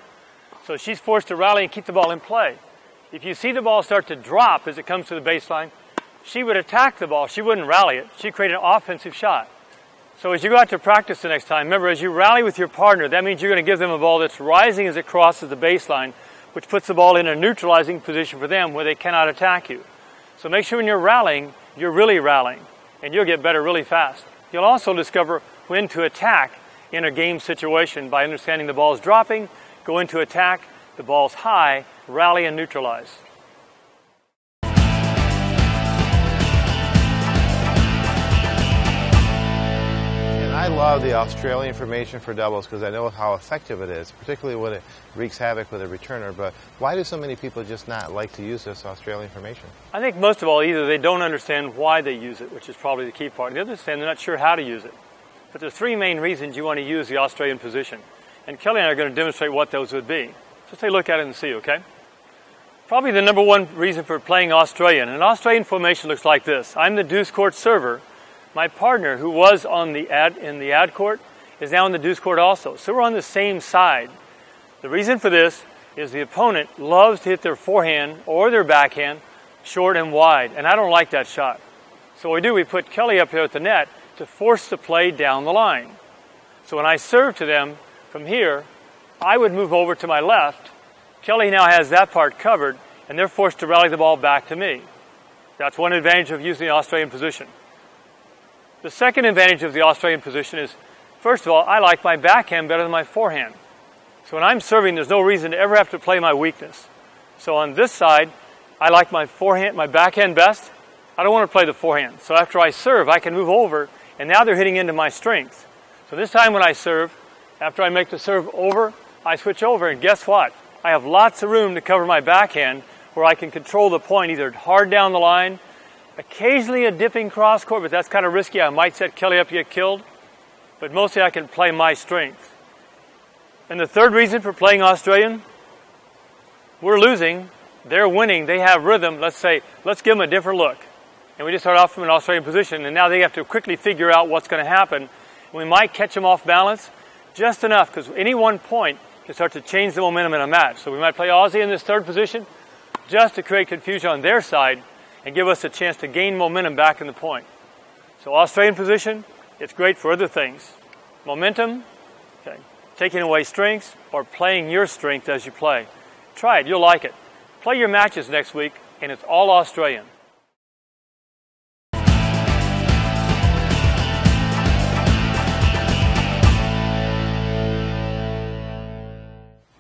[SPEAKER 1] So she's forced to rally and keep the ball in play. If you see the ball start to drop as it comes to the baseline, she would attack the ball. She wouldn't rally it. She'd create an offensive shot. So as you go out to practice the next time, remember, as you rally with your partner, that means you're going to give them a ball that's rising as it crosses the baseline, which puts the ball in a neutralizing position for them where they cannot attack you. So make sure when you're rallying, you're really rallying, and you'll get better really fast. You'll also discover when to attack in a game situation by understanding the ball's dropping, go into attack, the ball's high, rally and neutralize.
[SPEAKER 2] I love the Australian formation for doubles because I know how effective it is, particularly when it wreaks havoc with a returner. But why do so many people just not like to use this Australian formation?
[SPEAKER 1] I think most of all, either they don't understand why they use it, which is probably the key part. The other thing, they're not sure how to use it. But there's 3 main reasons you want to use the Australian position. And Kelly and I are going to demonstrate what those would be. Just take a look at it and see, okay? Probably the number 1 reason for playing Australian. An Australian formation looks like this. I'm the deuce court server. My partner, who was in the ad court, is now in the deuce court also. So we're on the same side. The reason for this is the opponent loves to hit their forehand or their backhand short and wide, and I don't like that shot. So what we do, we put Kelly up here at the net to force the play down the line. So when I serve to them from here, I would move over to my left. Kelly now has that part covered, and they're forced to rally the ball back to me. That's one advantage of using the Australian position. The second advantage of the Australian position is, first of all, I like my backhand better than my forehand. So when I'm serving, there's no reason to ever have to play my weakness. So on this side, I like my backhand best. I don't want to play the forehand. So after I serve, I can move over, and now they're hitting into my strength. So this time when I serve, after I make the serve over, I switch over, and guess what? I have lots of room to cover my backhand where I can control the point either hard down the line, occasionally a dipping cross court, but that's kind of risky. I might set Kelly up to get killed, but mostly I can play my strength. And the third reason for playing Australian, we're losing, they're winning, they have rhythm. Let's say, let's give them a different look. And we just start off from an Australian position, and now they have to quickly figure out what's going to happen. We might catch them off balance just enough, because any one point can start to change the momentum in a match. So we might play Aussie in this third position just to create confusion on their side and give us a chance to gain momentum back in the point. So Australian position, it's great for other things. Momentum, okay, taking away strengths, or playing your strength as you play. Try it, you'll like it. Play your matches next week, and it's all Australian.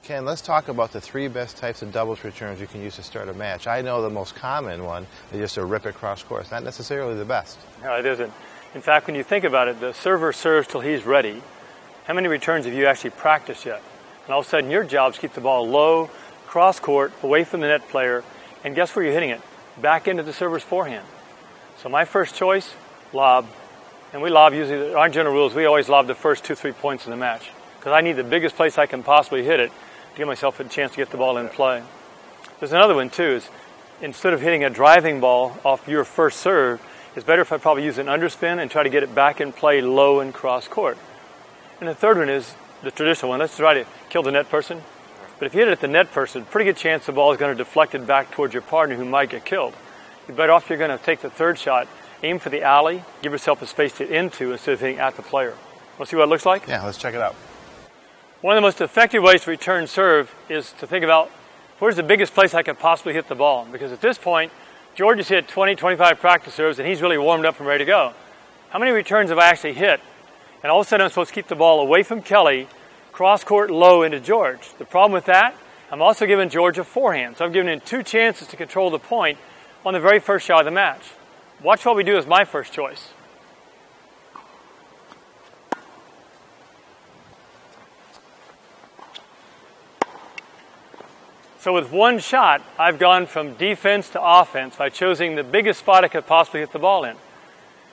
[SPEAKER 2] Ken, let's talk about the 3 best types of doubles returns you can use to start a match. I know the most common one is just to rip it cross course, not necessarily the best.
[SPEAKER 1] No, it isn't. In fact, when you think about it, the server serves till he's ready. How many returns have you actually practiced yet? And all of a sudden, your job is to keep the ball low, cross court, away from the net player, and guess where you're hitting it? Back into the server's forehand. So my first choice, lob. And we lob usually, our general rules, we always lob the first 2-3 points in the match, because I need the biggest place I can possibly hit it to give myself a chance to get the ball in play. There's another one too, is instead of hitting a driving ball off your first serve, it's better if I probably use an underspin and try to get it back in play low and cross court. And the third one is the traditional one. Let's try to kill the net person. But if you hit it at the net person, pretty good chance the ball is going to deflect it back towards your partner who might get killed. You're better off, you're going to take the third shot, aim for the alley, give yourself a space to hit into instead of hitting at the player. Want to see what it looks like?
[SPEAKER 2] Yeah, let's check it out.
[SPEAKER 1] One of the most effective ways to return serve is to think about where's the biggest place I could possibly hit the ball. Because at this point, George has hit 20, 25 practice serves, and he's really warmed up and ready to go. How many returns have I actually hit? And all of a sudden, I'm supposed to keep the ball away from Kelly, cross-court low into George. The problem with that, I'm also giving George a forehand. So I'm giving him 2 chances to control the point on the very first shot of the match. Watch what we do as my first choice. So with one shot, I've gone from defense to offense by choosing the biggest spot I could possibly hit the ball in.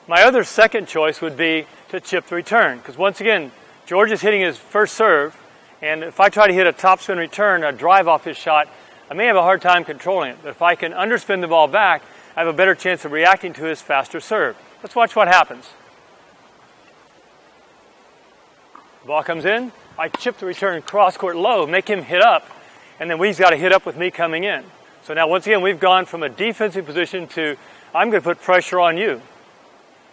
[SPEAKER 1] My other second choice would be to chip the return, because once again, George is hitting his first serve, and if I try to hit a topspin return, a drive off his shot, I may have a hard time controlling it. But if I can underspin the ball back, I have a better chance of reacting to his faster serve. Let's watch what happens. The ball comes in, I chip the return cross-court low, make him hit up, and then he's got to hit up with me coming in. So now once again, we've gone from a defensive position to I'm going to put pressure on you.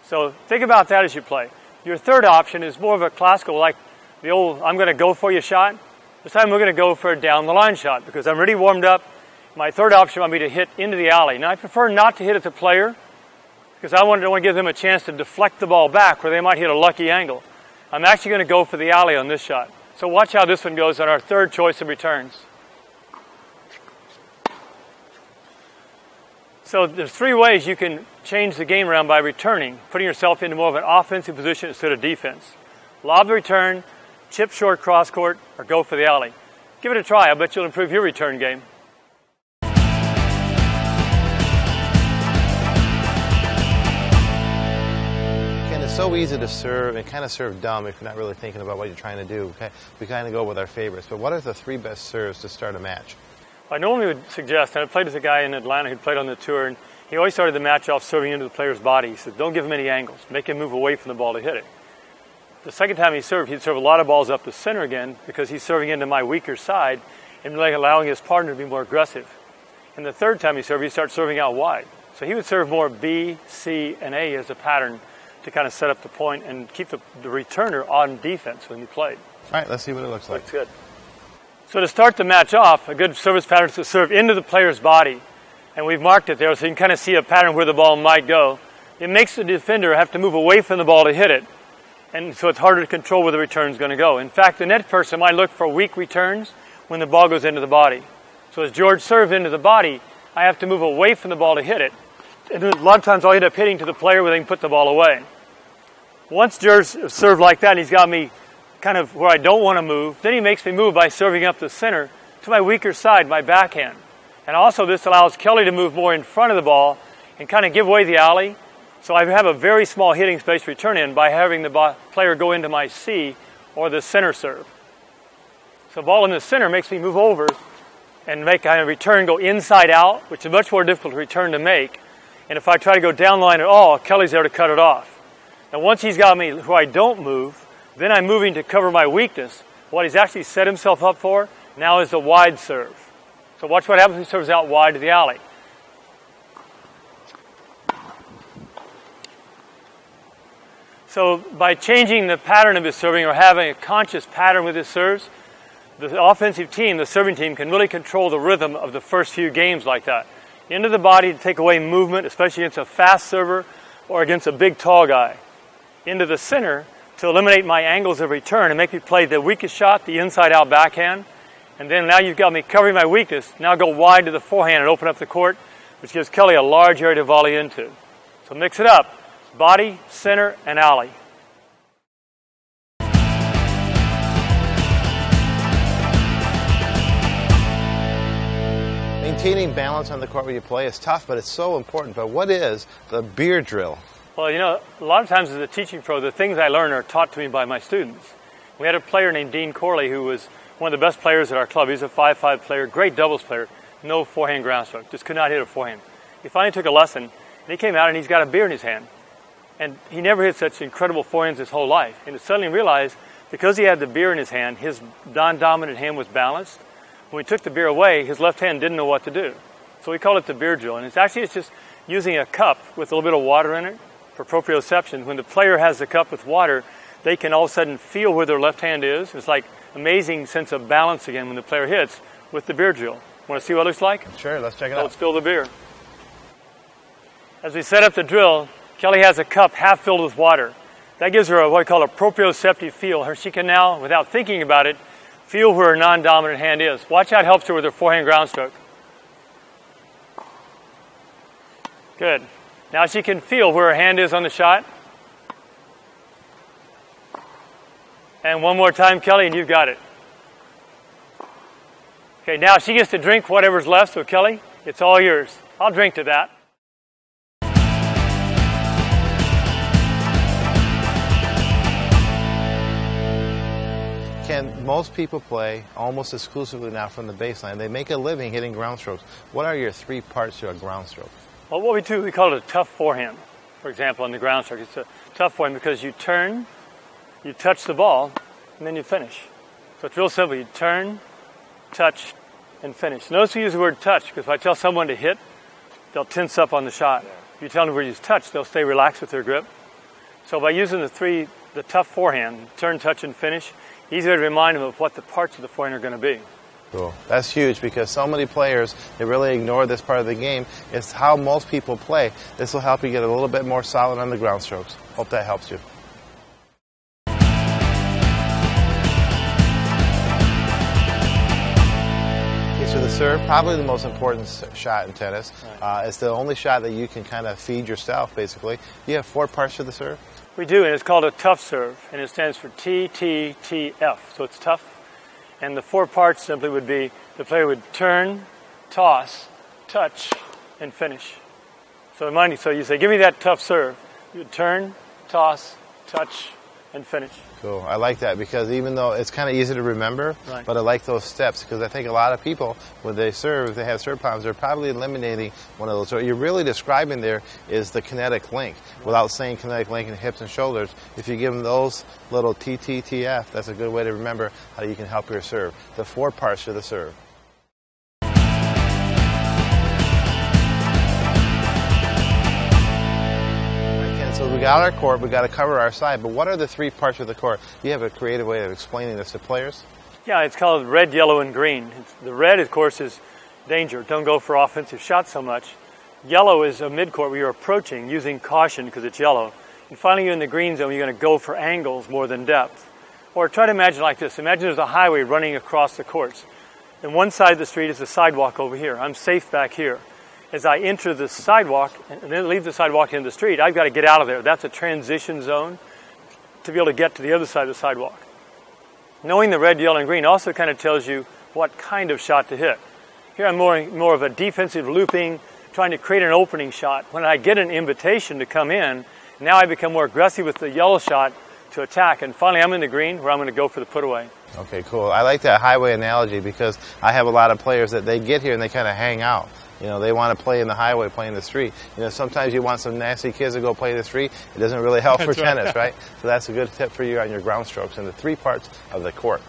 [SPEAKER 1] So think about that as you play. Your third option is more of a classical, like the old I'm going to go for you shot. This time we're going to go for a down the line shot because I'm already warmed up. My third option might be to hit into the alley. Now I prefer not to hit at the player because I want to give them a chance to deflect the ball back where they might hit a lucky angle. I'm actually going to go for the alley on this shot. So watch how this one goes on our third choice of returns. So there's 3 ways you can change the game around by returning, putting yourself into more of an offensive position instead of defense. Lob the return, chip short cross court, or go for the alley. Give it a try. I bet you'll improve your return game.
[SPEAKER 2] Ken, it's so easy to serve and kind of serve dumb if you're not really thinking about what you're trying to do. Okay? We kind of go with our favorites. But what are the 3 best serves to start a match?
[SPEAKER 1] I normally would suggest, and I played with a guy in Atlanta who played on the tour, and he always started the match off serving into the player's body. He said, don't give him any angles. Make him move away from the ball to hit it. The second time he served, he'd serve a lot of balls up the center again because he's serving into my weaker side and really allowing his partner to be more aggressive. And the third time he served, he'd start serving out wide. So he would serve more B, C, and A as a pattern to kind of set up the point and keep the returner on defense when he played.
[SPEAKER 2] All right, let's see what it looks like.
[SPEAKER 1] Looks good. So to start the match off, a good service pattern is to serve into the player's body. And we've marked it there so you can kind of see a pattern where the ball might go. It makes the defender have to move away from the ball to hit it. And so it's harder to control where the return is going to go. In fact, the net person might look for weak returns when the ball goes into the body. So as George serves into the body, I have to move away from the ball to hit it. And a lot of times I'll end up hitting to the player where they can put the ball away. Once George served like that, he's got me kind of where I don't want to move. Then he makes me move by serving up the center to my weaker side, my backhand. And also this allows Kelly to move more in front of the ball and kind of give away the alley. So I have a very small hitting space to return in by having the player go into my C or the center serve. So the ball in the center makes me move over and make a return go inside out, which is much more difficult to return to make. And if I try to go down the line at all, Kelly's there to cut it off. And once he's got me where I don't move, then I'm moving to cover my weakness. What he's actually set himself up for now is the wide serve. So watch what happens when he serves out wide to the alley. So by changing the pattern of his serving or having a conscious pattern with his serves, the offensive team, the serving team, can really control the rhythm of the first few games like that. Into the body to take away movement, especially against a fast server or against a big tall guy. Into the center to eliminate my angles of return and make me play the weakest shot, the inside-out backhand. And then now you've got me covering my weakness. Now go wide to the forehand and open up the court, which gives Kelly a large area to volley into. So mix it up. Body, center, and alley.
[SPEAKER 2] Maintaining balance on the court where you play is tough, but it's so important. But what is the beer drill?
[SPEAKER 1] Well, you know, a lot of times as a teaching pro, the things I learn are taught to me by my students. We had a player named Dean Corley who was one of the best players at our club. He's a 5'5" player, great doubles player, no forehand ground stroke, just could not hit a forehand. He finally took a lesson, and he came out and he's got a beer in his hand. And he never hit such incredible forehands his whole life. And he suddenly realized, because he had the beer in his hand, his non-dominant hand was balanced. When we took the beer away, his left hand didn't know what to do. So we call it the beer drill. And it's just using a cup with a little bit of water in it for proprioception. When the player has the cup with water, they can all of a sudden feel where their left hand is. It's like amazing sense of balance again when the player hits with the beer drill. Want to see what it looks like?
[SPEAKER 2] Sure, let's check it out.
[SPEAKER 1] Let's fill the beer. As we set up the drill, Kelly has a cup half filled with water. That gives her what we call a proprioceptive feel. She can now, without thinking about it, feel where her non-dominant hand is. Watch how it helps her with her forehand ground stroke. Good. Now she can feel where her hand is on the shot. And one more time, Kelly, and you've got it. Okay, now she gets to drink whatever's left, so Kelly, it's all yours. I'll drink to that.
[SPEAKER 2] Ken, most people play almost exclusively now from the baseline. They make a living hitting ground strokes. What are your three parts to a ground stroke?
[SPEAKER 1] Well, what we do, we call it a tough forehand. For example, on the ground stroke, it's a tough forehand because you turn, you touch the ball, and then you finish. So it's real simple. You turn, touch, and finish. Notice we use the word touch because if I tell someone to hit, they'll tense up on the shot. If you tell them to use touch, they'll stay relaxed with their grip. So by using the tough forehand, turn, touch, and finish, easier to remind them of what the parts of the forehand are going to be.
[SPEAKER 2] Cool. That's huge because so many players, they really ignore this part of the game. It's how most people play. This will help you get a little bit more solid on the ground strokes. Hope that helps you. Okay, so the serve, probably the most important shot in tennis. Right. It's the only shot that you can kind of feed yourself, basically. You have four parts to the serve?
[SPEAKER 1] We do, and it's called a tough serve, and it stands for T-T-T-F, so it's tough. And the four parts simply would be the player would turn, toss, touch, and finish. So remind you, so you say, give me that tough serve. You would turn, toss, touch, and finish.
[SPEAKER 2] Cool. I like that because even though it's kind of easy to remember, right, but I like those steps because I think a lot of people, when they serve, if they have serve problems, they're probably eliminating one of those. So what you're really describing there is the kinetic link. Without saying kinetic link in hips and shoulders, if you give them those little TTTF, that's a good way to remember how you can help your serve. The four parts to the serve. So we got our court, we got to cover our side, but what are the three parts of the court? You have a creative way of explaining this to players?
[SPEAKER 1] Yeah, it's called red, yellow, and green. The red, of course, is danger. Don't go for offensive shots so much. Yellow is a midcourt where you're approaching using caution because it's yellow. And finally, you're in the green zone, you're going to go for angles more than depth. Or try to imagine like this. Imagine there's a highway running across the courts. And one side of the street is the sidewalk over here. I'm safe back here. As I enter the sidewalk and then leave the sidewalk into the street, I've got to get out of there. That's a transition zone to be able to get to the other side of the sidewalk. Knowing the red, yellow, and green also kind of tells you what kind of shot to hit. Here I'm more of a defensive looping, trying to create an opening shot. When I get an invitation to come in, now I become more aggressive with the yellow shot to attack. And finally, I'm in the green where I'm going to go for the put away.
[SPEAKER 2] Okay, cool. I like that highway analogy because I have a lot of players that they get here and they kind of hang out. You know, they want to play in the highway, play in the street. You know, sometimes you want some nasty kids to go play in the street. It doesn't really help for tennis, right? So that's a good tip for you on your ground strokes and the three parts of the court.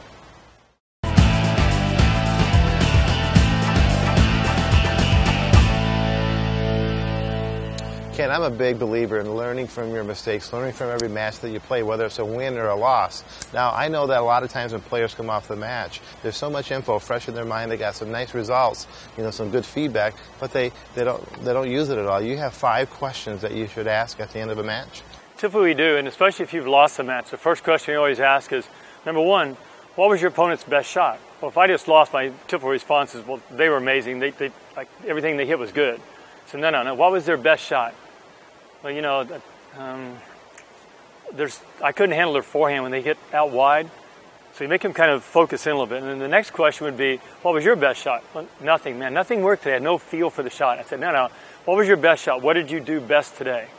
[SPEAKER 2] Ken, I'm a big believer in learning from your mistakes, learning from every match that you play, whether it's a win or a loss. Now, I know that a lot of times when players come off the match, there's so much info fresh in their mind. They got some nice results, some good feedback, but they don't use it at all. You have 5 questions that you should ask at the end of a match.
[SPEAKER 1] Typically we do, and especially if you've lost a match, the first question you always ask is, number 1, what was your opponent's best shot? Well, if I just lost, my typical response is, well, they were amazing. They like, everything they hit was good. So no. What was their best shot? Well, I couldn't handle their forehand when they hit out wide. So you make them kind of focus in a little bit. And then the next question would be, what was your best shot? Well, nothing, man. Nothing worked today. I had no feel for the shot. I said, no. What was your best shot? What did you do best today?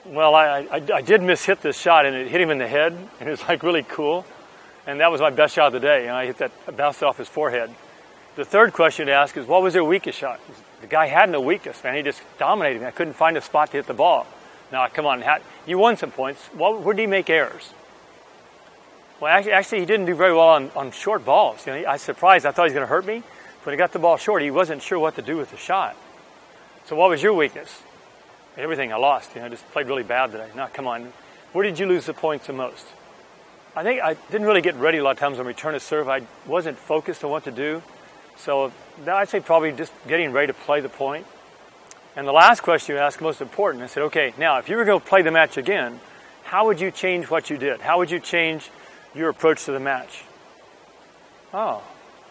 [SPEAKER 1] Well, I did miss-hit this shot, and it hit him in the head, and it was like really cool. And that was my best shot of the day. I hit that, bounced off his forehead. The third question to ask is, what was their weakest shot? The guy had no weakness, man. He just dominated me. I couldn't find a spot to hit the ball. Now, come on, you won some points. Where did he make errors? Well, actually, he didn't do very well on short balls. I was surprised. I thought he was going to hurt me. When he got the ball short, he wasn't sure what to do with the shot. So what was your weakness? Everything. I lost. I just played really bad today. Now, come on. Where did you lose the points the most? I think I didn't really get ready a lot of times on return of serve. I wasn't focused on what to do. So I'd say probably just getting ready to play the point. And the last question you asked, most important, I said, okay, now if you were going to play the match again, how would you change what you did? How would you change your approach to the match? Oh.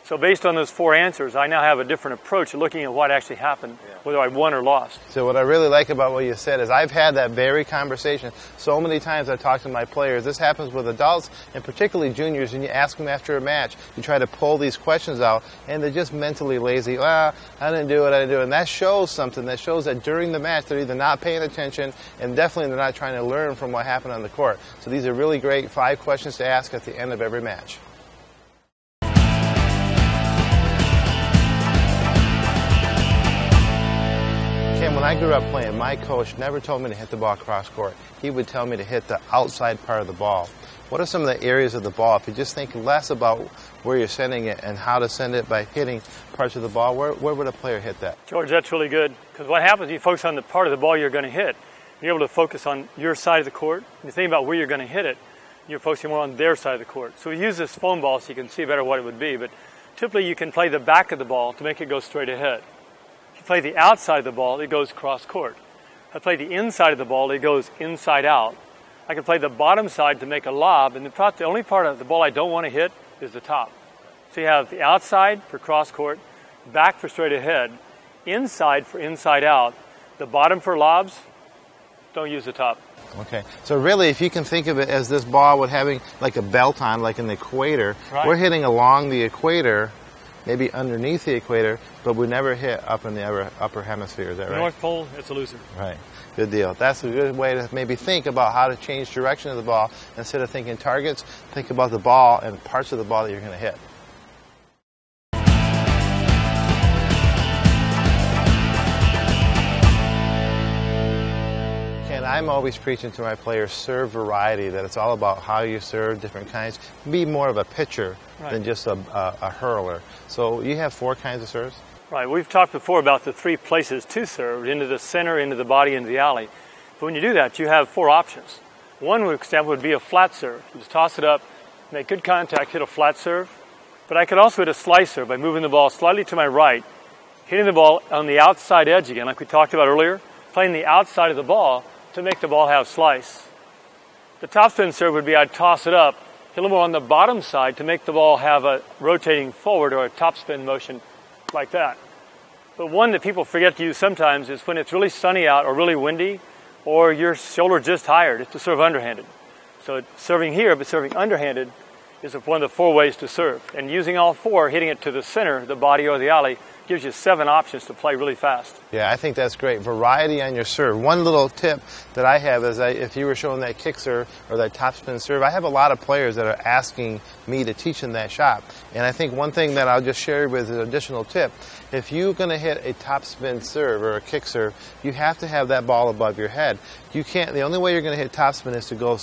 [SPEAKER 1] So based on those 4 answers, I now have a different approach looking at what actually happened, whether I won or lost.
[SPEAKER 2] So what I really like about what you said is I've had that very conversation so many times. I talk to my players. This happens with adults and particularly juniors, and you ask them after a match. You try to pull these questions out, and they're just mentally lazy. I didn't do it. And that shows something. That shows that during the match, they're either not paying attention, and definitely they're not trying to learn from what happened on the court. So these are really great 5 questions to ask at the end of every match. When I grew up playing, my coach never told me to hit the ball cross court. He would tell me to hit the outside part of the ball. What are some of the areas of the ball? If you just think less about where you're sending it and how to send it by hitting parts of the ball, where would a player hit that?
[SPEAKER 1] George, that's really good. Because what happens if you focus on the part of the ball you're going to hit, you're able to focus on your side of the court. When you think about where you're going to hit it, you're focusing more on their side of the court. So we use this foam ball so you can see better what it would be. But typically you can play the back of the ball to make it go straight ahead. If you play the outside of the ball, it goes cross court. If I play the inside of the ball, it goes inside out. I can play the bottom side to make a lob, and the only part of the ball I don't want to hit is the top. So you have the outside for cross court, back for straight ahead, inside for inside out, the bottom for lobs, don't use the top.
[SPEAKER 2] Okay, so really if you can think of it as this ball with having like a belt on, like in the equator, right. We're hitting along the equator, maybe underneath the equator, but we never hit up in the upper hemisphere. Is that right?
[SPEAKER 1] North Pole, it's a loser.
[SPEAKER 2] Right. Good deal. That's a good way to maybe think about how to change direction of the ball. Instead of thinking targets, think about the ball and parts of the ball that you're going to hit. I'm always preaching to my players serve variety, that it's all about how you serve different kinds. Be more of a pitcher than just a hurler. So you have 4 kinds of serves?
[SPEAKER 1] Right. We've talked before about the 3 places to serve, into the center, into the body, into the alley. But when you do that, you have 4 options. One example would be a flat serve. You just toss it up, make good contact, hit a flat serve. But I could also hit a slice serve by moving the ball slightly to my right, hitting the ball on the outside edge again, like we talked about earlier, playing the outside of the ball to make the ball have slice. The topspin serve would be I'd toss it up, hit a little more on the bottom side to make the ball have a rotating forward or a topspin motion like that. But one that people forget to use sometimes is when it's really sunny out or really windy or your shoulder just tired, it's to serve underhanded. So serving here but serving underhanded is one of the 4 ways to serve. And using all 4, hitting it to the center, the body or the alley, gives you 7 options to play really fast.
[SPEAKER 2] Yeah, I think that's great. Variety on your serve. One little tip that I have is if you were showing that kick serve or that topspin serve, I have a lot of players that are asking me to teach them that shot. And I think one thing that I'll just share with an additional tip, if you're going to hit a topspin serve or a kick serve, you have to have that ball above your head. You can't. The only way you're going to hit topspin is to go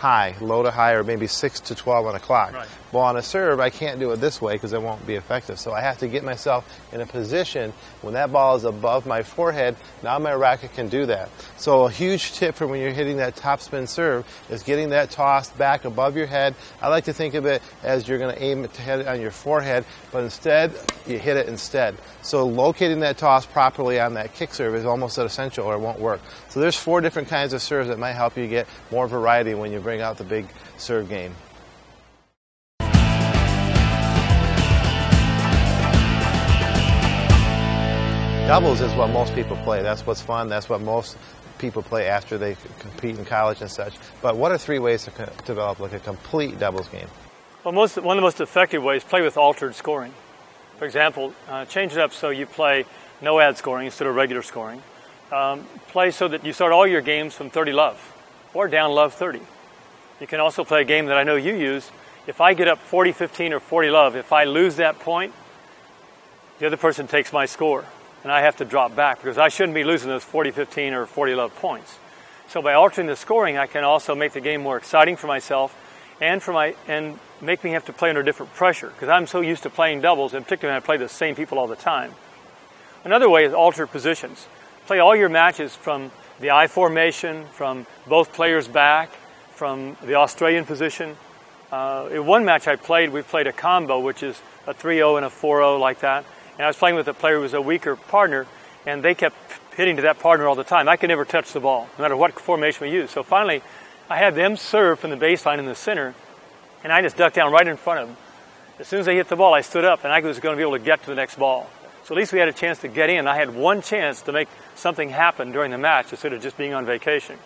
[SPEAKER 2] high, low to high, or maybe 6 to 12 on a clock.
[SPEAKER 1] Right.
[SPEAKER 2] Well, on a serve, I can't do it this way because it won't be effective. So I have to get myself in a position when that ball is above my forehead, now my racket can do that. So a huge tip for when you're hitting that topspin serve is getting that tossed back above your head. I like to think of it as you're going to aim it to hit it on your forehead, but instead, you hit it instead. So locating that toss properly on that kick serve is almost essential or it won't work. So there's 4 different kinds of serves that might help you get more variety when you bring out the big serve game. Doubles is what most people play. That's what's fun. That's what most people play after they compete in college and such. But what are 3 ways to develop like a complete doubles game?
[SPEAKER 1] Well, one of the most effective ways, play with altered scoring. For example, change it up so you play no ad scoring instead of regular scoring. Play so that you start all your games from 30 love or down love 30. You can also play a game that I know you use. If I get up 40-15 or 40 love, if I lose that point, the other person takes my score. And I have to drop back because I shouldn't be losing those 40-15 or 40 love points. So by altering the scoring, I can also make the game more exciting for myself and make me have to play under different pressure because I'm so used to playing doubles, and particularly when I play the same people all the time. Another way is alter positions. Play all your matches from the I formation, from both players back, from the Australian position. In one match we played a combo, which is a 3-0 and a 4-0 like that. And I was playing with a player who was a weaker partner, and they kept hitting to that partner all the time. I could never touch the ball, no matter what formation we used. So finally, I had them serve from the baseline in the center, and I just ducked down right in front of them. As soon as they hit the ball, I stood up, and I was going to be able to get to the next ball. So at least we had a chance to get in. I had one chance to make something happen during the match instead of just being on vacation.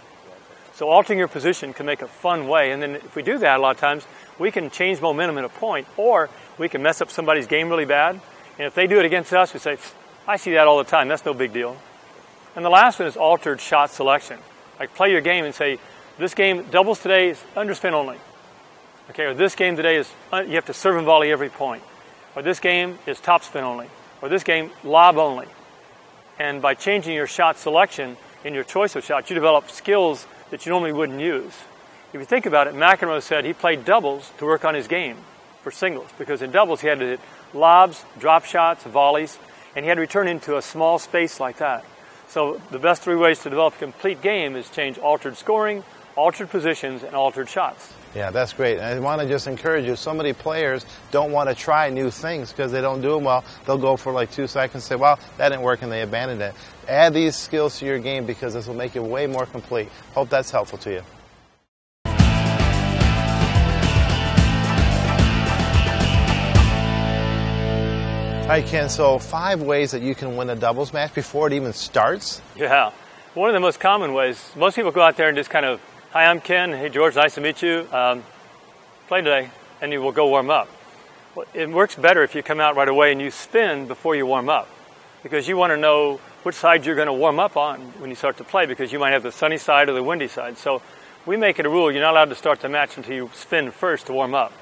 [SPEAKER 1] So altering your position can make a fun way, and then if we do that a lot of times, we can change momentum in a point, or we can mess up somebody's game really bad. And if they do it against us, we say, I see that all the time, that's no big deal. And the last one is altered shot selection. Like play your game and say, this game, doubles today is underspin only. Okay, or this game today is, you have to serve and volley every point. Or this game is topspin only. Or this game, lob only. And by changing your shot selection in your choice of shots, you develop skills that you normally wouldn't use. If you think about it, McEnroe said he played doubles to work on his game for singles, because in doubles he had to hit lobs, drop shots, volleys, and he had to return into a small space like that. So the best 3 ways to develop a complete game is change altered scoring, altered positions, and altered shots.
[SPEAKER 2] Yeah, that's great. And I want to just encourage you, so many players don't want to try new things because they don't do them well. They'll go for like 2 seconds and say, well, that didn't work, and they abandon it. Add these skills to your game because this will make you way more complete. Hope that's helpful to you. All right, Ken, so 5 ways that you can win a doubles match before it even starts?
[SPEAKER 1] Yeah. One of the most common ways, most people go out there and just kind of, hi, I'm Ken. Hey, George, nice to meet you. Play today, and you will go warm up. Well, it works better if you come out right away and you spin before you warm up, because you want to know which side you're going to warm up on when you start to play, because you might have the sunny side or the windy side. So we make it a rule, you're not allowed to start the match until you spin first to warm up.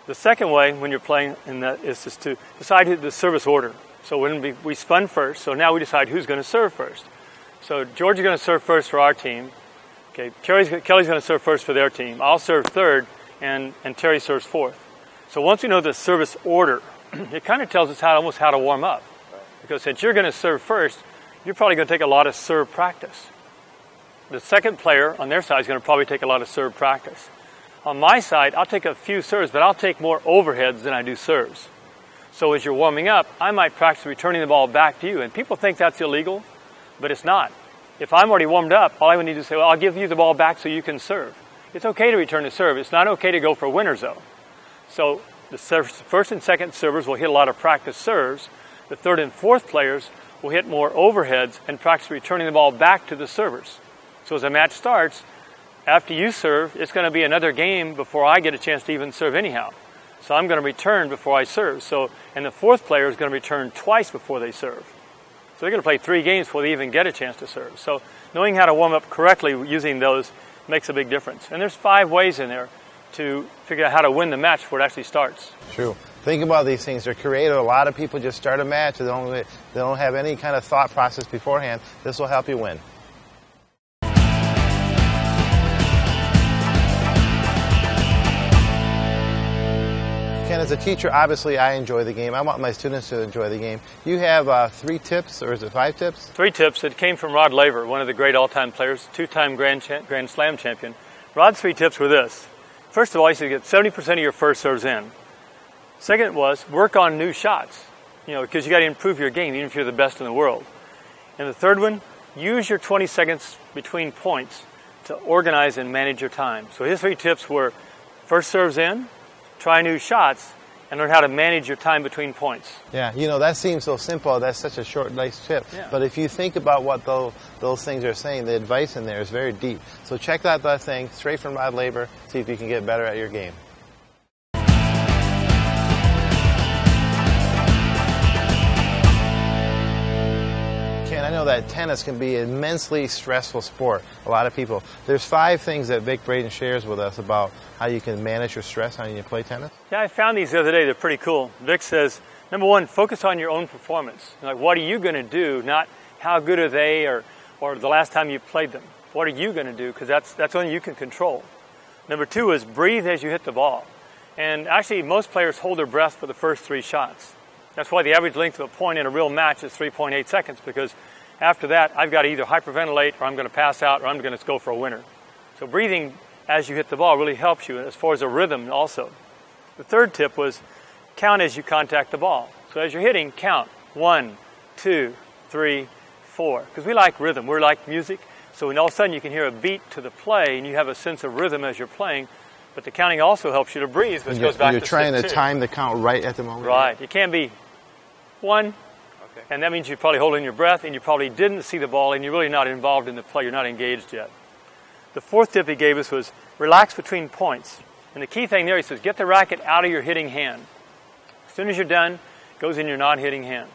[SPEAKER 1] The second way when you're playing in that is just to decide the service order. So when we spun first, so now we decide who's going to serve first. So George is going to serve first for our team. Okay, Kelly's going to serve first for their team. I'll serve third, and Terry serves fourth. So once we know the service order, it kind of tells us almost how to warm up. Because since you're going to serve first, you're probably going to take a lot of serve practice. The second player on their side is going to probably take a lot of serve practice. On my side, I'll take a few serves, but I'll take more overheads than I do serves. So as you're warming up, I might practice returning the ball back to you. And people think that's illegal, but it's not. If I'm already warmed up, all I would need to say, well, I'll give you the ball back so you can serve. It's okay to return the serve. It's not okay to go for winners, though. So the first and second servers will hit a lot of practice serves. The third and fourth players will hit more overheads and practice returning the ball back to the servers. So as a match starts, after you serve, it's going to be another game before I get a chance to even serve anyhow. So I'm going to return before I serve. And the fourth player is going to return twice before they serve. So they're going to play 3 games before they even get a chance to serve. So knowing how to warm up correctly using those makes a big difference. And there's 5 ways in there to figure out how to win the match before it actually starts.
[SPEAKER 2] True. Think about these things. They're creative. A lot of people just start a match. They don't have any kind of thought process beforehand. This will help you win. as a teacher, obviously I enjoy the game. I want my students to enjoy the game. You have 3 tips, or is it 5 tips?
[SPEAKER 1] 3 tips. It came from Rod Laver, one of the great all-time players, 2-time Grand Slam champion. Rod's 3 tips were this. First of all, he said get 70% of your first serves in. Second was work on new shots, because you got to improve your game even if you're the best in the world. And the third one, use your 20 seconds between points to organize and manage your time. So his 3 tips were first serves in, try new shots, and learn how to manage your time between points.
[SPEAKER 2] Yeah, that seems so simple. That's such a short, nice tip.
[SPEAKER 1] Yeah.
[SPEAKER 2] But if you think about what those things are saying, the advice in there is very deep. So check out that thing, straight from Rod Laver, see if you can get better at your game. I know that tennis can be an immensely stressful sport. A lot of people. There's 5 things that Vic Braden shares with us about how you can manage your stress when you play tennis.
[SPEAKER 1] Yeah, I found these the other day. They're pretty cool. Vic says, number 1, focus on your own performance. Like, what are you going to do? Not how good are they or the last time you played them. What are you going to do? Because that's something you can control. Number 2 is breathe as you hit the ball. And actually, most players hold their breath for the first 3 shots. That's why the average length of a point in a real match is 3.8 seconds, because after that, I've got to either hyperventilate or I'm going to pass out or I'm going to go for a winner. So breathing as you hit the ball really helps you as far as a rhythm also. The 3rd tip was count as you contact the ball. So as you're hitting, count 1, 2, 3, 4. Because we like rhythm. We're like music. So when all of a sudden you can hear a beat to the play and you have a sense of rhythm as you're playing, but the counting also helps you to breathe, which goes back to
[SPEAKER 2] You're trying to
[SPEAKER 1] step 2.
[SPEAKER 2] time the count right at the moment.
[SPEAKER 1] Right. It can't be 1. And that means you're probably holding your breath and you probably didn't see the ball and you're really not involved in the play. You're not engaged yet. The 4th tip he gave us was relax between points. And the key thing there, he says, get the racket out of your hitting hand. As soon as you're done, it goes in your non-hitting hand.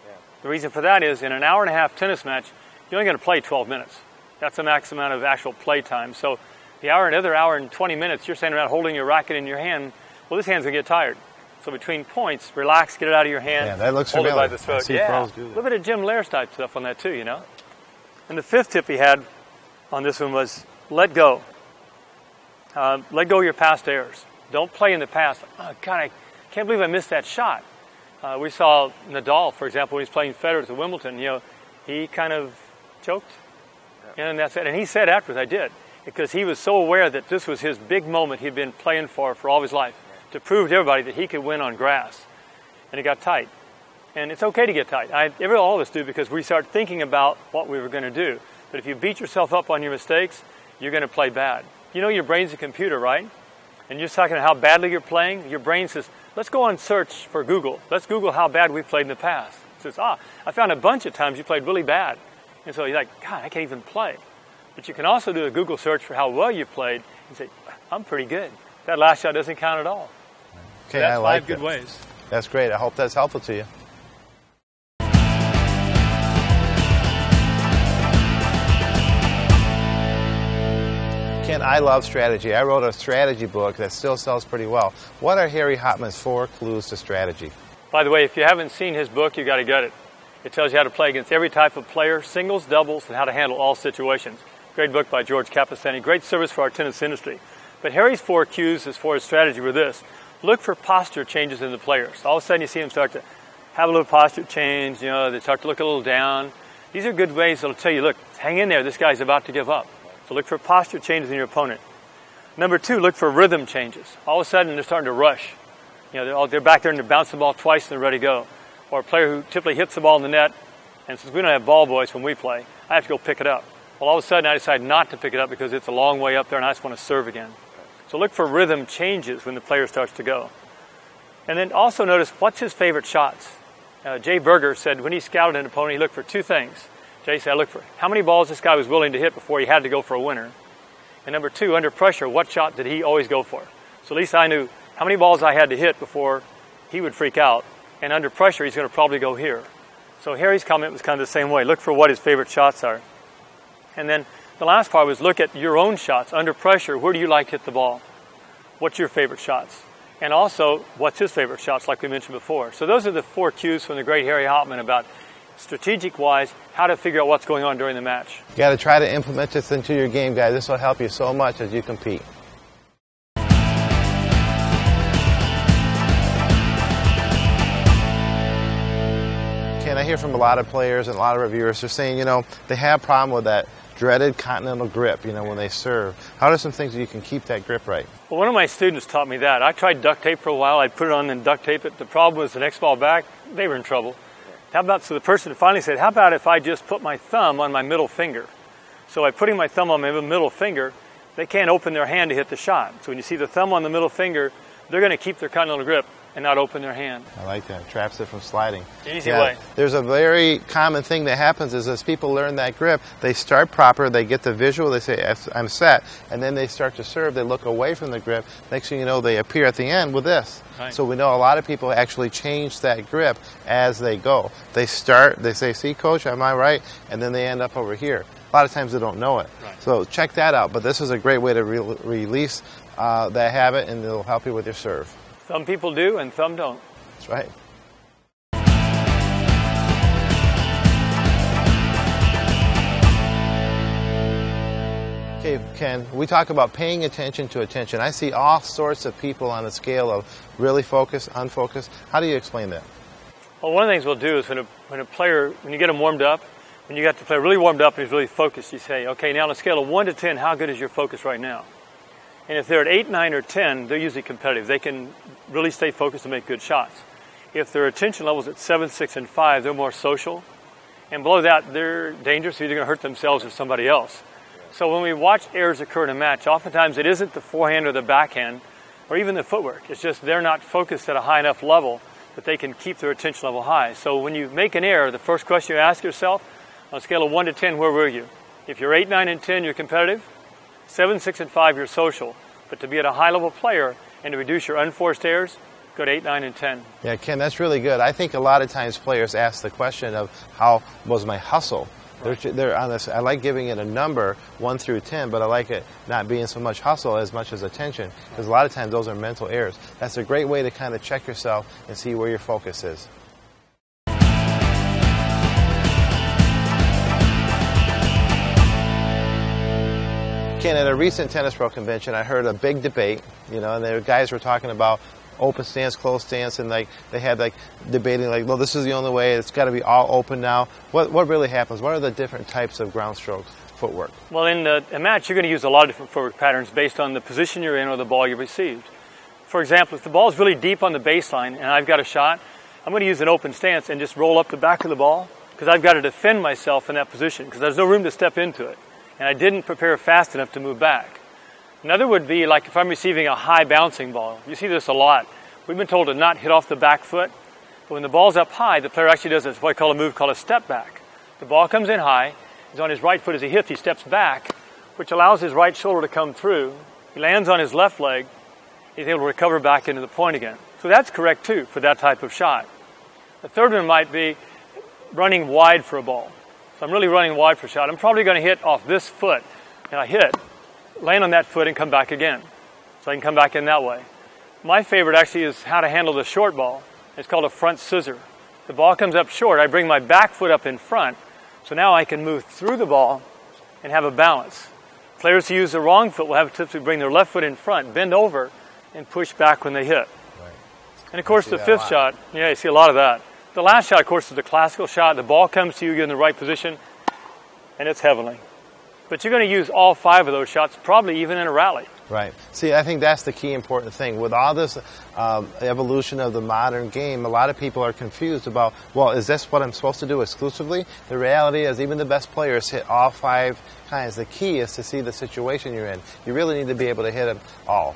[SPEAKER 1] Yeah. The reason for that is in an hour-and-a-half tennis match, you're only going to play 12 minutes. That's the max amount of actual play time. So the another hour and 20 minutes, you're standing around holding your racket in your hand. Well, this hand's going to get tired. So between points, relax, get it out of your hand.
[SPEAKER 2] Yeah, that looks
[SPEAKER 1] hold
[SPEAKER 2] familiar.
[SPEAKER 1] it by the throat.
[SPEAKER 2] I see pros do that.
[SPEAKER 1] A little bit of Jim Lair's type stuff on that too, And the 5th tip he had on this one was let go. Let go of your past errors. Don't play in the past. Oh, God, I can't believe I missed that shot. We saw Nadal, for example, when he was playing Federer at Wimbledon. He kind of choked. Yeah. And that's it. And he said afterwards, I did. Because he was so aware that this was his big moment he'd been playing for all of his life. To prove to everybody that he could win on grass. And it got tight. And it's okay to get tight. All of us do, because we start thinking about what we were going to do. But if you beat yourself up on your mistakes, you're going to play bad. Your brain's a computer, right? And you're talking about how badly you're playing. Your brain says, let's go on search for Google. Let's Google how bad we played in the past. It says, I found a bunch of times you played really bad. And so you're like, God, I can't even play. But you can also do a Google search for how well you played and say, I'm pretty good. That last shot doesn't count at all.
[SPEAKER 2] Okay,
[SPEAKER 1] so that's
[SPEAKER 2] I like
[SPEAKER 1] 5 good ways.
[SPEAKER 2] That's great. I hope that's helpful to you. Ken, I love strategy. I wrote a strategy book that still sells pretty well. What are Harry Hopman's 4 clues to strategy?
[SPEAKER 1] By the way, if you haven't seen his book, you got to get it. It tells you how to play against every type of player, singles, doubles, and how to handle all situations. Great book by George Capistani. Great service for our tennis industry. But Harry's 4 cues as far as strategy were this. Look for posture changes in the players. All of a sudden you see them start to have a little posture change, they start to look a little down. These are good ways that'll tell you, look, hang in there, this guy's about to give up. So look for posture changes in your opponent. Number 2, look for rhythm changes. All of a sudden they're starting to rush. They're back there and they bounce the ball twice and they're ready to go. Or a player who typically hits the ball in the net, and since we don't have ball boys when we play, I have to go pick it up. Well, all of a sudden I decide not to pick it up because it's a long way up there and I just want to serve again. So look for rhythm changes when the player starts to go. And then also notice, what's his favorite shots? Jay Berger said when he scouted an opponent, he looked for 2 things. Jay said, I looked for how many balls this guy was willing to hit before he had to go for a winner. And number 2, under pressure, what shot did he always go for? So at least I knew how many balls I had to hit before he would freak out. And under pressure, he's going to probably go here. So Harry's comment was kind of the same way. Look for what his favorite shots are. And then the last part was look at your own shots. Under pressure, where do you like to hit the ball? What's your favorite shots? And also, what's his favorite shots, like we mentioned before. So those are the 4 cues from the great Harry Hopman about strategic-wise, how to figure out what's going on during the match.
[SPEAKER 2] You got to try to implement this into your game, guys. This will help you so much as you compete. hear from a lot of players and a lot of reviewers, they're saying, you know, they have a problem with that dreaded continental grip, you know, when they serve. How are some things that you can keep that grip right?
[SPEAKER 1] Well, one of my students taught me that. I tried duct tape for a while. I'd put it on and duct tape it. The problem was the next ball back, they were in trouble. How about, so the person finally said, how about if I just put my thumb on my middle finger? So by putting my thumb on my middle finger, they can't open their hand to hit the shot. So when you see the thumb on the middle finger, they're going to keep their continental grip and not open their hand.
[SPEAKER 2] I like that. Traps it from sliding.
[SPEAKER 1] Easy way.
[SPEAKER 2] There's a very common thing that happens is as people learn that grip, they start proper, they get the visual, they say, I'm set, and then they start to serve, they look away from the grip. Next thing you know, they appear at the end with this.
[SPEAKER 1] Right.
[SPEAKER 2] So we know a lot of people actually change that grip as they go. They start, they say, see, coach, am I right? And then they end up over here. A lot of times they don't know it.
[SPEAKER 1] Right.
[SPEAKER 2] So check that out. But this is a great way to release that habit, and it'll help you with your serve.
[SPEAKER 1] Some people do and some don't.
[SPEAKER 2] That's right. Okay, Ken, we talk about paying attention to attention. I see all sorts of people on a scale of really focused, unfocused. How do you explain that?
[SPEAKER 1] Well, one of the things we'll do is when a player, when you get them warmed up, when you got the player really warmed up and he's really focused, you say, okay, now on a scale of 1 to 10, how good is your focus right now? And if they're at 8, 9, or 10, they're usually competitive. They can really stay focused and make good shots. If their attention level's at 7, 6, and 5, they're more social. And below that, they're dangerous. They're either going to hurt themselves or somebody else. So when we watch errors occur in a match, oftentimes it isn't the forehand or the backhand or even the footwork. It's just they're not focused at a high enough level that they can keep their attention level high. So when you make an error, the first question you ask yourself, on a scale of 1 to 10, where were you? If you're 8, 9, and 10, you're competitive. 7, 6, and 5, you're social. But to be at a high-level player and to reduce your unforced errors, go to 8, 9, and 10.
[SPEAKER 2] Yeah, Ken, that's really good. I think a lot of times players ask the question of how was my hustle? Right. They're on this. I like giving it a number, 1 through 10, but I like it not being so much hustle as much as attention, because a lot of times those are mental errors. That's a great way to kind of check yourself and see where your focus is. Ken, at a recent Tennis Pro convention, I heard a big debate, you know, and the guys were talking about open stance, closed stance, and like they had like debating like, well, this is the only way, it's got to be all open now. What really happens? What are the different types of ground strokes footwork? Well,
[SPEAKER 1] in a match, you're going to use a lot of different footwork patterns based on the position you're in or the ball you received. For example, if the ball is really deep on the baseline and I've got a shot, I'm going to use an open stance and just roll up the back of the ball because I've got to defend myself in that position because there's no room to step into it. And I didn't prepare fast enough to move back. Another would be like if I'm receiving a high bouncing ball. You see this a lot. We've been told to not hit off the back foot. But when the ball's up high, the player actually does what I call a move called a step back. The ball comes in high. He's on his right foot as he hits. He steps back, which allows his right shoulder to come through. He lands on his left leg. He's able to recover back into the point again. So that's correct too for that type of shot. The third one might be running wide for a ball. So I'm really running wide for a shot. I'm probably going to hit off this foot. And I hit, land on that foot, and come back again. So I can come back in that way. My favorite actually is how to handle the short ball. It's called a front scissor. The ball comes up short. I bring my back foot up in front. So now I can move through the ball and have a balance. Players who use the wrong foot will have to typically bring their left foot in front, bend over, and push back when they hit. Right. And of course the fifth shot, yeah, you see a lot of that. The last shot, of course, is the classical shot. The ball comes to you, you're in the right position, and it's heavenly. But you're going to use all 5 of those shots, probably even in a rally.
[SPEAKER 2] Right. See, I think that's the key important thing. With all this evolution of the modern game, a lot of people are confused about, well, is this what I'm supposed to do exclusively? The reality is even the best players hit all 5 kinds. The key is to see the situation you're in. You really need to be able to hit them all.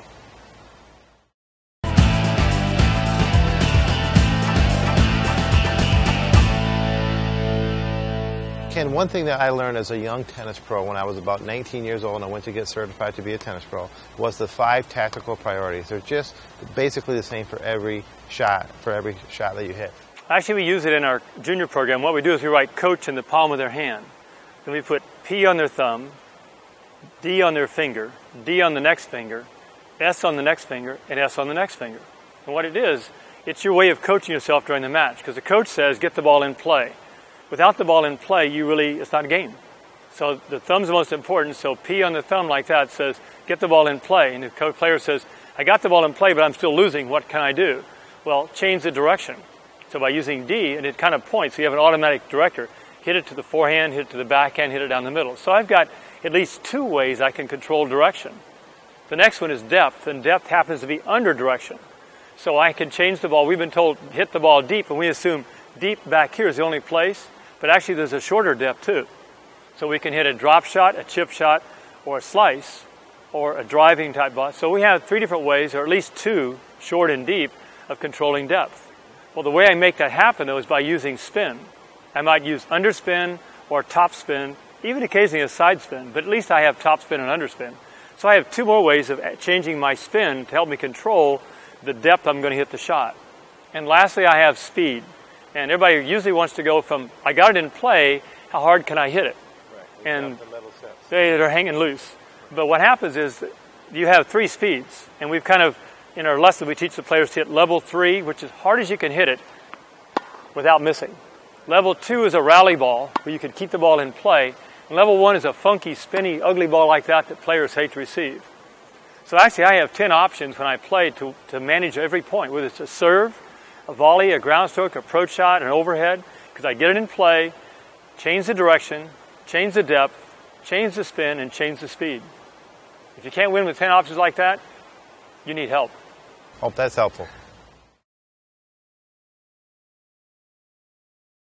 [SPEAKER 2] Ken, one thing that I learned as a young tennis pro when I was about 19 years old and I went to get certified to be a tennis pro was the 5 tactical priorities. They're just basically the same for every shot that you hit.
[SPEAKER 1] Actually, we use it in our junior program. What we do is we write coach in the palm of their hand. Then we put P on their thumb, D on their finger, D on the next finger, S on the next finger, and S on the next finger. And what it is, it's your way of coaching yourself during the match because the coach says get the ball in play. Without the ball in play, it's not a game. So the thumb's the most important. So P on the thumb like that says, get the ball in play. And the player says, I got the ball in play, but I'm still losing. What can I do? Well, change the direction. So by using D, and it kind of points, so you have an automatic director. Hit it to the forehand, hit it to the backhand, hit it down the middle. So I've got at least 2 ways I can control direction. The next one is depth, and depth happens to be under direction. So I can change the ball. We've been told hit the ball deep, and we assume deep back here is the only place, but actually there's a shorter depth too. So we can hit a drop shot, a chip shot, or a slice, or a driving type ball. So we have 3 different ways, or at least 2, short and deep, of controlling depth. Well, the way I make that happen though is by using spin. I might use underspin or topspin, even occasionally a side spin, but at least I have topspin and underspin. So I have 2 more ways of changing my spin to help me control the depth I'm going to hit the shot. And lastly, I have speed. And everybody usually wants to go from, I got it in play, how hard can I hit it?
[SPEAKER 2] Right.
[SPEAKER 1] And they're hanging loose. But what happens is you have 3 speeds. And we've kind of, in our lesson, we teach the players to hit level 3, which is hard as you can hit it without missing. Level 2 is a rally ball, where you can keep the ball in play. And level 1 is a funky, spinny, ugly ball like that players hate to receive. So actually, I have 10 options when I play to manage every point, whether it's a serve, a volley, a ground stroke, a approach shot, an overhead, because I get it in play, change the direction, change the depth, change the spin, and change the speed. If you can't win with 10 options like that, you need help.
[SPEAKER 2] Hope that's helpful.